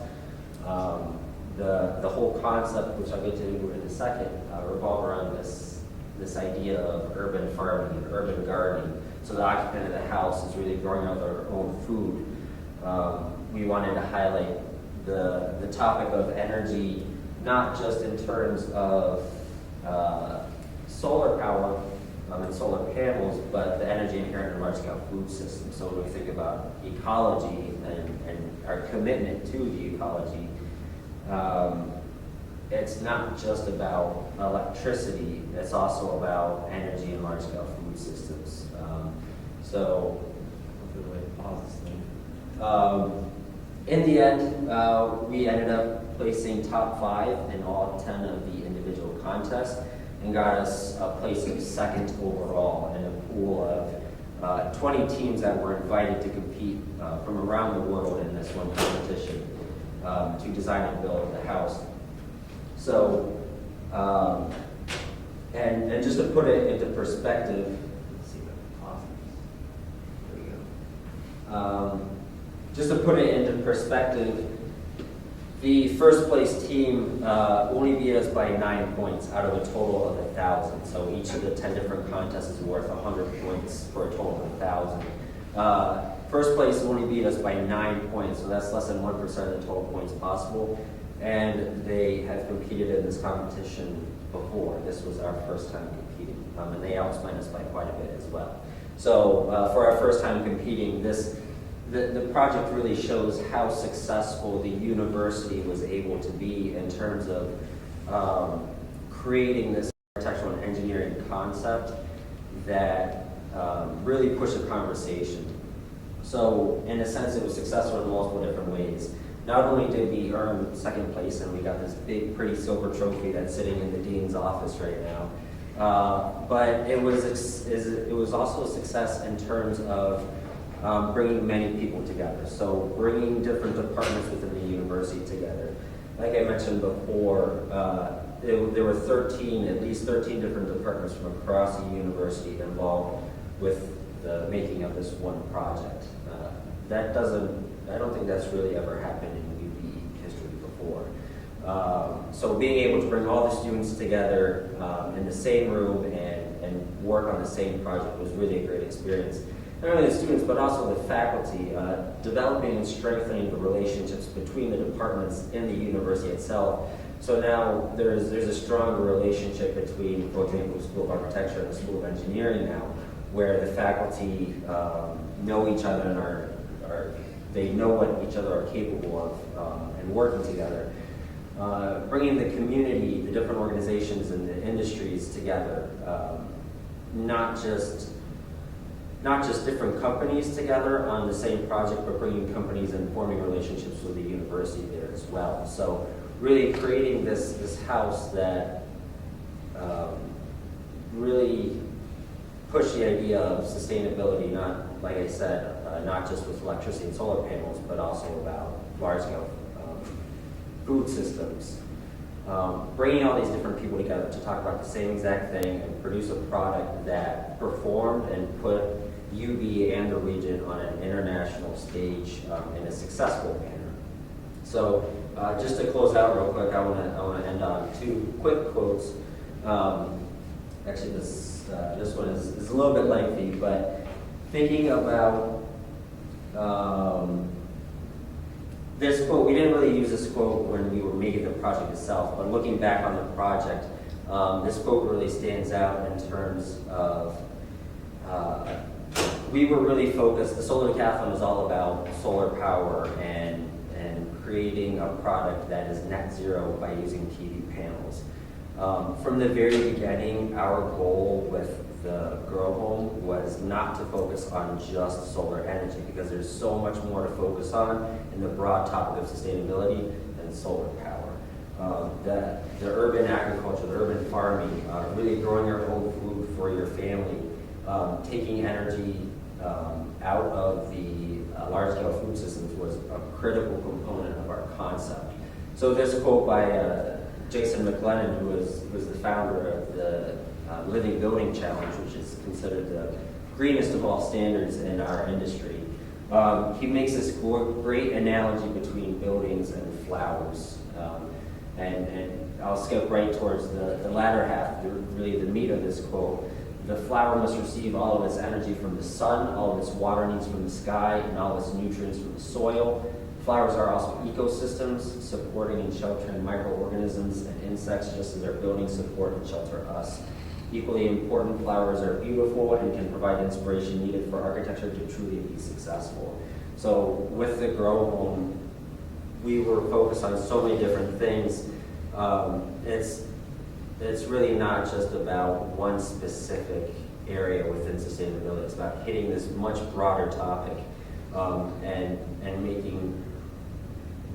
The whole concept, which I'll get to in a second, revolved around this idea of urban farming and urban gardening. So the occupant of the house is really growing out their own food. We wanted to highlight the topic of energy, not just in terms of solar power and solar panels, but the energy inherent in large-scale food systems. So when we think about ecology and our commitment to the ecology, it's not just about electricity, it's also about energy in large-scale food systems. So, hopefully I pause this thing. In the end, we ended up placing top 5 in all 10 of the individual contests and got us a place of 2nd overall in a pool of 20 teams that were invited to compete from around the world in this one competition to design and build the house. So, and just to put it into perspective, let's see if I can pause this. There we go. Just to put it into perspective, the first place team only beat us by 9 points out of a total of 1,000. So each of the 10 different contests is worth 100 points for a total of 1,000. First place only beat us by 9 points, so that's less than 1% of the total points possible. And they have competed in this competition before. This was our first time competing, and they outspent us by quite a bit as well. So for our first time competing, the project really shows how successful the university was able to be in terms of creating this architectural and engineering concept that really pushed the conversation. So in a sense, it was successful in multiple different ways. Not only did we earn 2nd place, and we got this big, pretty silver trophy that's sitting in the dean's office right now, but it was also a success in terms of bringing many people together. So bringing different departments within the university together. Like I mentioned before, there were at least 13 different departments from across the university involved with the making of this one project. I don't think that's really ever happened in UB history before. So being able to bring all the students together in the same room and work on the same project was really a great experience. Not only the students, but also the faculty, developing and strengthening the relationships between the departments in the university itself. So now there's a stronger relationship between, for example, the School of Architecture and the School of Engineering now, where the faculty know each other and they know what each other are capable of and working together. Bringing the community, the different organizations and the industries together, not just different companies together on the same project, but bringing companies and forming relationships with the university there as well. So really creating this house that really push the idea of sustainability, not, like I said, not just with electricity and solar panels, but also about large-scale food systems. Bringing all these different people together to talk about the same exact thing and produce a product that performed and put UB and the region on an international stage in a successful manner. So just to close out real quick, I want to end on 2 quick quotes. Actually, this one is a little bit lengthy, but thinking about this quote, we didn't really use this quote when we were making the project itself, but looking back on the project, this quote really stands out in terms of we were really focused. The Solar Decathlon is all about solar power and creating a product that is net zero by using PV panels. From the very beginning, our goal with the Grow Home was not to focus on just solar energy, because there's so much more to focus on in the broad topic of sustainability than solar power. The urban agriculture, the urban farming, really growing your own food for your family, taking energy out of the large-scale food systems was a critical component of our concept. So this quote by Jason McLennan, who was the founder of the Living Building Challenge, which is considered the greenest of all standards in our industry. He makes this great analogy between buildings and flowers. And I'll skip right towards the latter half, really the meat of this quote. The flower must receive all of its energy from the sun, all of its water needs from the sky, and all of its nutrients from the soil. Flowers are also ecosystems, supporting and sheltering microorganisms and insects, just as our buildings support and shelter us. Equally important, flowers are beautiful and can provide inspiration needed for architecture to truly be successful. So with the Grow Home, we were focused on so many different things. It's really not just about one specific area within sustainability. It's about hitting this much broader topic and making,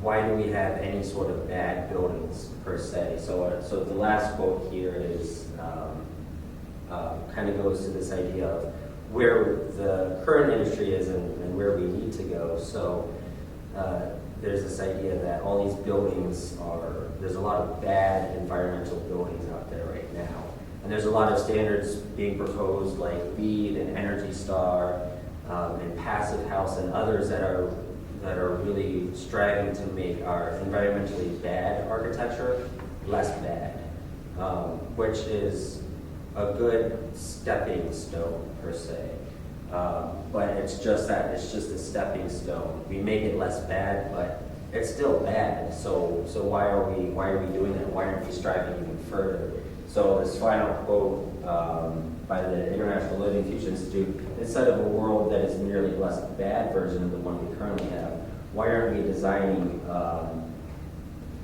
why do we have any sort of bad buildings per se? So the last quote here is kind of goes to this idea of where the current industry is and where we need to go. So there's this idea that all these buildings there's a lot of bad environmental buildings out there right now. And there's a lot of standards being proposed like LEED and Energy Star and Passive House and others that are really striving to make our environmentally bad architecture less bad, which is a good stepping stone per se. But it's just that, it's just a stepping stone. We make it less bad, but it's still bad. So why are we doing that? Why aren't we striving even further? So this final quote by the International Living Future Institute, instead of a world that is merely less bad version of the one we currently have, why aren't we designing,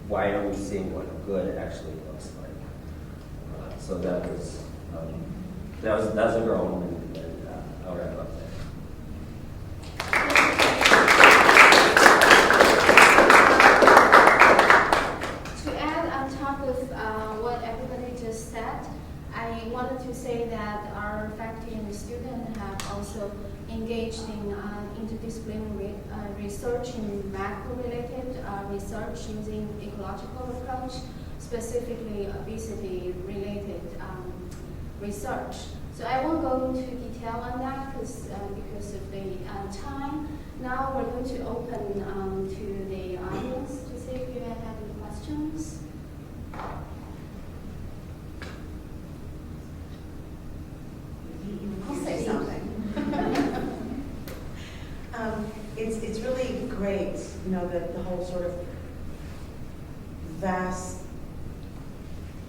why aren't we seeing what good actually looks like? So that was a Grow Home, and I'll wrap up there. To add on top of what everybody just said, I wanted to say that our faculty and students have also engaged in interdisciplinary research in macro-related research using ecological approach, specifically obesity-related research. So I won't go into detail on that because of the time. Now we're going to open to the audience to see if you have any questions. I'll say something. It's really great, the whole sort of vast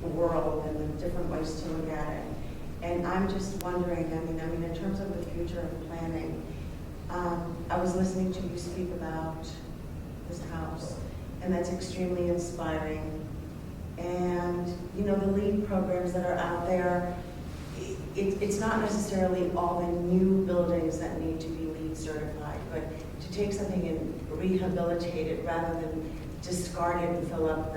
world and the different ways to look at it. And I'm just wondering, I mean, in terms of the future of planning, I was listening to you speak about this house, and that's extremely inspiring. And, you know, the LEED programs that are out there, it's not necessarily all the new buildings that need to be LEED certified, but to take something and rehabilitate it rather than discard it and fill up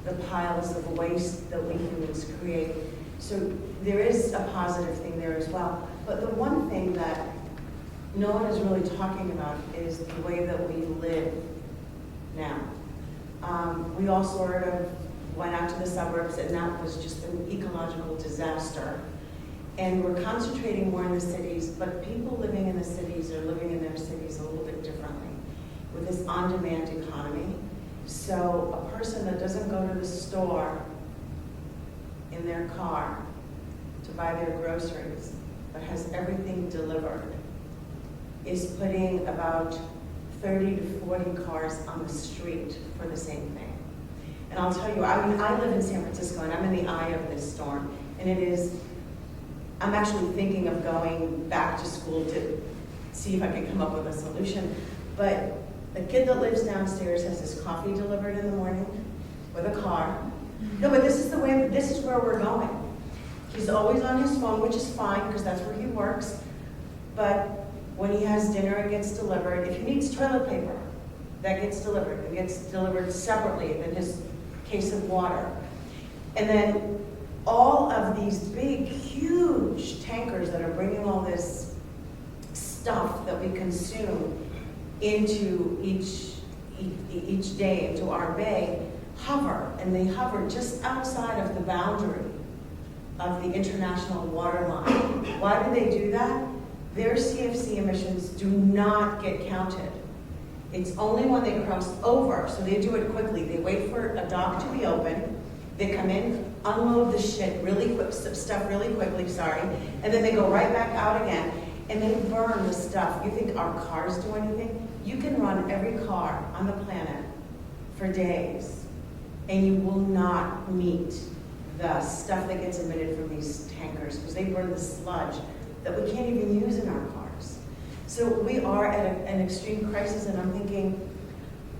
the piles of waste that we humans create. So there is a positive thing there as well. But the one thing that no one is really talking about is the way that we live now. We all sort of went out to the suburbs, and that was just an ecological disaster. And we're concentrating more in the cities, but people living in the cities are living in their cities a little bit differently with this on-demand economy. So a person that doesn't go to the store in their car to buy their groceries, but has everything delivered, is putting about 30 to 40 cars on the street for the same thing. And I'll tell you, I mean, I live in San Francisco, and I'm in the eye of this storm, and it is, I'm actually thinking of going back to school to see if I can come up with a solution. But the kid that lives downstairs has his coffee delivered in the morning with a car. No, but this is where we're going. He's always on his phone, which is fine, because that's where he works. But when he has dinner, it gets delivered. If he needs toilet paper, that gets delivered. It gets delivered separately than his case of water. And then all of these big, huge tankers that are bringing all this stuff that we consume into each day, into our bay, hover, and they hover just outside of the boundary of the international water line. Why do they do that? Their CFC emissions do not get counted. It's only when they cross over, so they do it quickly. They wait for a dock to be open, they come in, unload the shit really quick, stuff really quickly, and then they go right back out again, and they burn the stuff. You think our cars do anything? You can run every car on the planet for days, and you will not meet the stuff that gets emitted from these tankers, because they burn the sludge that we can't even use in our cars. So we are at an extreme crisis, and I'm thinking,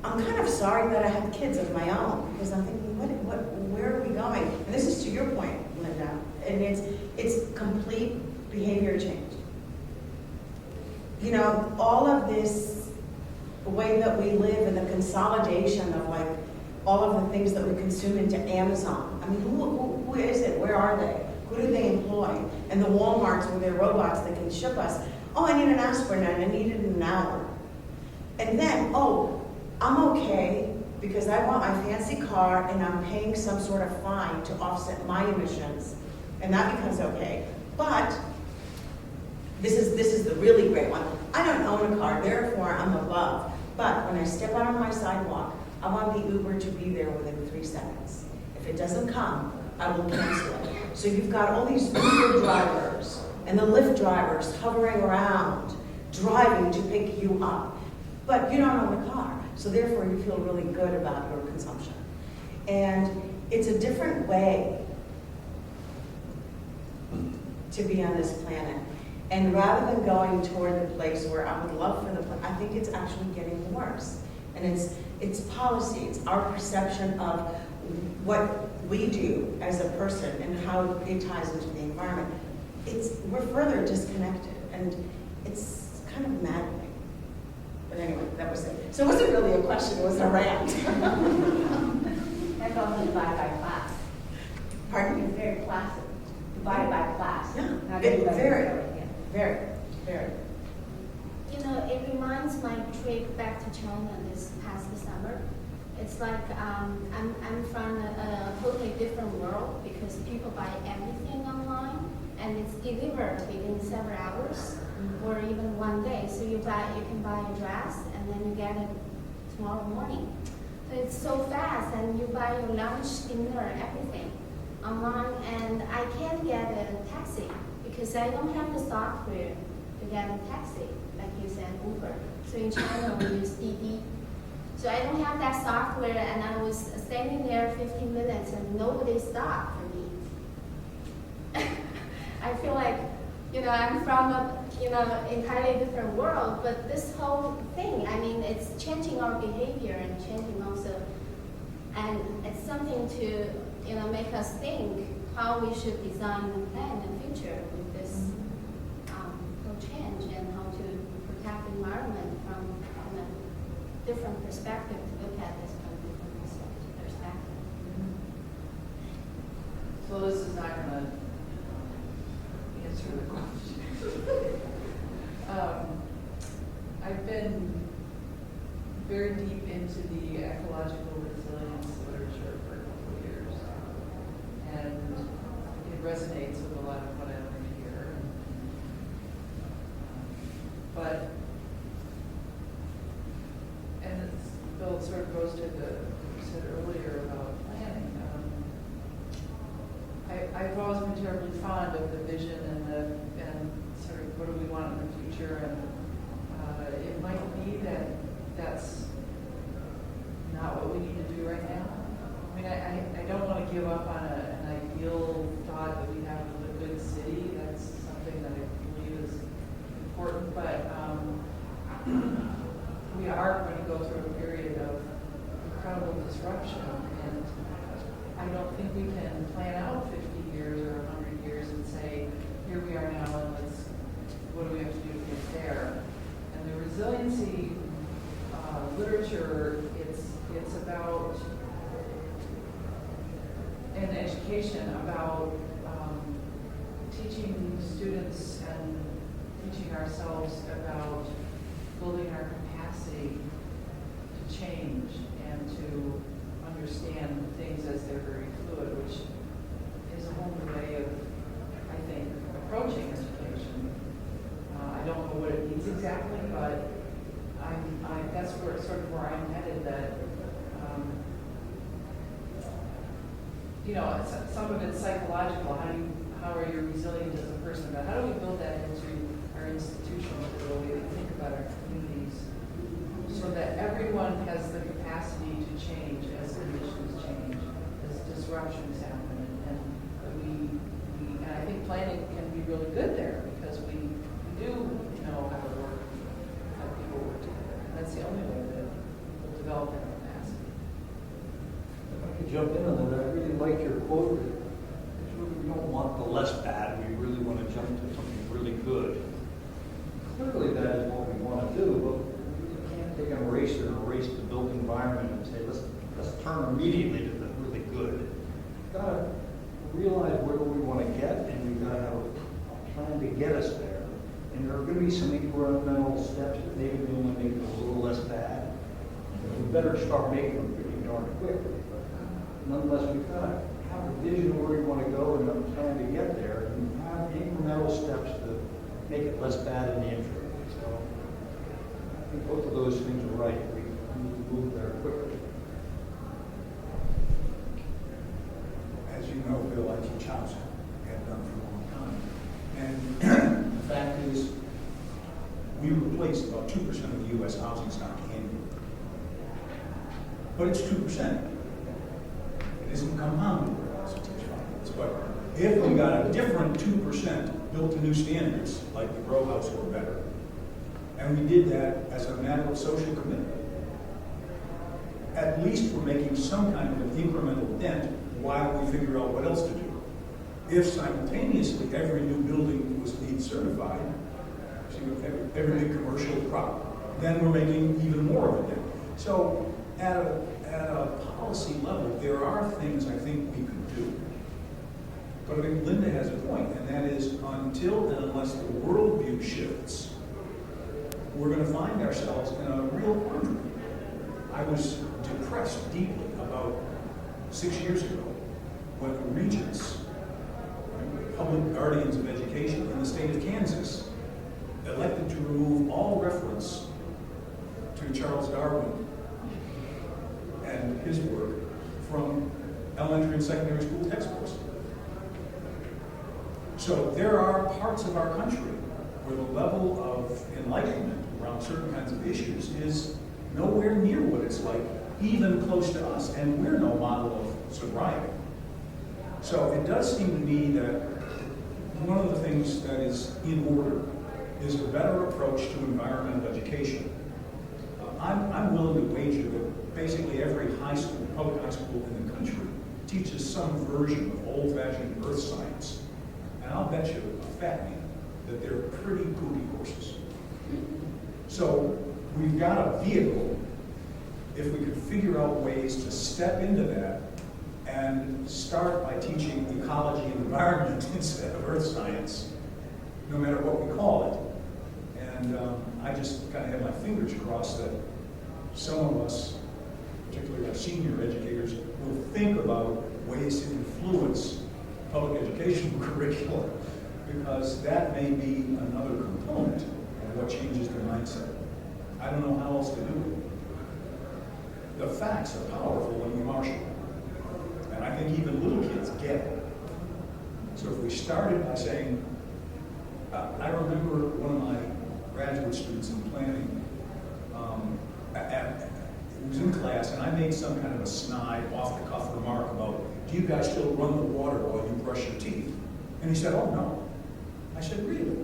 I'm kind of sorry that I have kids of my own, because I'm thinking, where are we going? And this is to your point, Lynda, and it's complete behavior change. You know, all of this way that we live and the consolidation of like all of the things that we consume into Amazon. I mean, who is it? Where are they? Who do they employ? And the Walmarts with their robots that can ship us. Oh, I need an aspirin and I need it in an hour. And then, oh, I'm okay because I want my fancy car and I'm paying some sort of fine to offset my emissions. And that becomes okay. But this is the really great one. I don't own a car, therefore I'm above. But when I step out on my sidewalk, I want the Uber to be there within 3 seconds. If it doesn't come, I will cancel it. So you've got all these Uber drivers and the Lyft drivers hovering around, driving to pick you up. But you don't own a car, so therefore you feel really good about your consumption. And it's a different way to be on this planet. And rather than going toward the place where I would love for I think it's actually getting worse. And it's policy, it's our perception of what we do as a person and how it ties into the environment. We're further disconnected, and it's kind of maddening. But anyway, that was it. So it wasn't really a question, it was a rant. That's also divided by class. Pardon? It's very classic. Divided by class. Yeah, Not very, everybody very, goes, yeah. very. You know, it reminds my trip back to China this past summer. It's like I'm from a totally different world because people buy everything online and it's delivered within several hours or even one day. So you can buy a dress and then you get it tomorrow morning. So it's so fast, and you buy your lunch, dinner, everything online, and I can't get a taxi because I don't have the software to get a taxi, like you said, Uber. So in China we use Didi. So I don't have that software, and I was standing there 15 minutes and nobody stopped for me. I I feel like, I'm from a, entirely different world, but this whole thing, I mean, it's changing our behavior and changing also, and it's something to, make us think how we should design and plan the future with this whole change, and how to protect the environment from a different perspective, to look at this from a different perspective. So this is not going to answer the question. I've been very deep into the ecological resilience literature for a couple of years, and it resonates with a lot of what I learned here. And Bill sort of goes to what you said earlier about planning. I've always been terribly fond of the vision and sort of what do we want in the future, and it might be that that's not what we need to do right now. I mean, I don't want to give up on an ideal thought that we have of a good city. That's something that I believe is important, but we are going to go through a period of incredible disruption, and I don't think we can plan out 50 years or 100 years and say, here we are now, and what do we have to do to get there? And the resiliency literature, it's about, and education about teaching students and teaching ourselves about building our capacity to change and to understand things as they're very fluid, which is a whole new way of, I think, approaching education. I don't know what it means exactly, but that's where I'm headed. That some of it's psychological. How are you resilient as a person? But how do we build that into our institutions, the way we think about our communities, so that everyone has the capacity to change as conditions change, as disruptions happen, and I think planning can be really good there, because we do know how to work, how people work together. And that's the only way that we'll develop that capacity. If I could jump in on that, I really like your quote. We don't want the less bad, we really want to jump to something really good. Clearly that is what we want to do, but we can't take an eraser and erase the built environment and say, let's turn immediately to the really good. We've got to realize where we want to get, and we've got to have a plan to get us there. And there are going to be some incremental steps that maybe we want to make it a little less bad. We better start making them pretty darn quickly. But nonetheless, we've got to have a vision of where we want to go and a plan to get there, and have incremental steps to make it less bad in the interim. So I think both of those things are right. We need to move there quickly. As you know, Bill, I teach housing. I have done for a long time. And the fact is, we replace about 2% of the U.S. housing stock annually. But it's 2%. It isn't compounded as it teach finance. But if we got a different 2% built to new standards, like the row house or better, and we did that as a matter of social commitment, at least we're making some kind of an incremental dent while we figure out what else to do. If simultaneously every new building was LEED certified, every big commercial prop, then we're making even more of a dent. So at a policy level, there are things I think we could do. But I think Lynda has a point, and that is until and unless the worldview shifts, we're going to find ourselves in a real quandary. I was depressed deeply about 6 years ago when the regents, public guardians of education in the state of Kansas, elected to remove all reference to Charles Darwin and his work from elementary and secondary school textbooks. So there are parts of our country where the level of enlightenment around certain kinds of issues is nowhere near what it's like, even close to us, and we're no model of sobriety. So it does seem to me that one of the things that is in order is a better approach to environmental education. I'm willing to wager that basically every high school, public high school in the country teaches some version of old-fashioned earth science. And I'll bet you a fat man that they're pretty poopy courses. So we've got a vehicle, if we could figure out ways to step into that and start by teaching ecology and environment instead of earth science, no matter what we call it. And I just kind of have my fingers crossed that some of us, particularly our senior educators, will think about ways to influence public educational curriculum, because that may be another component of what changes the mindset. I don't know how else to do it. The facts are powerful when you marshal them. And I think even little kids get it. So if we started by saying, I remember one of my graduate students in planning, he was in class, and I made some kind of a snide, off-the-cuff remark about, do you guys still run the water while you brush your teeth? And he said, oh, no. I said, really?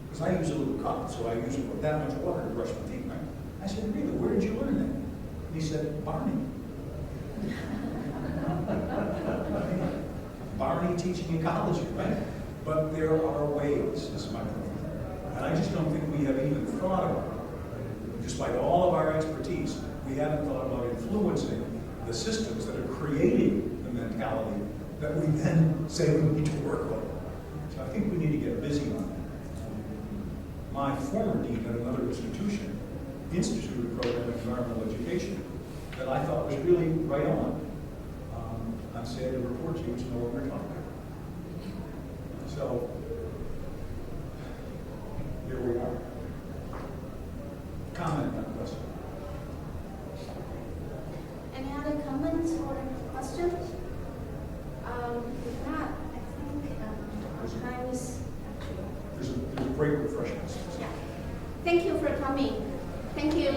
Because I use a little cup, so I use that much water to brush my teeth, right? I said, really? Where did you learn that? And he said, Barney. Barney teaching ecology, right? But there are ways, is my point. And I just don't think we have even thought about it. Despite all of our expertise, we haven't thought about influencing the systems that are creating the mentality that we then say we need to work on. So I think we need to get busy on that. My former dean at another institution instituted a program in environmental education that I thought was really right on. I'm sad to report to you it's no longer taught. So, here we are. Comment on question. Any other comments or questions? If not, I think our time is actually. There's a break refreshments. Yeah. Thank you for coming. Thank you.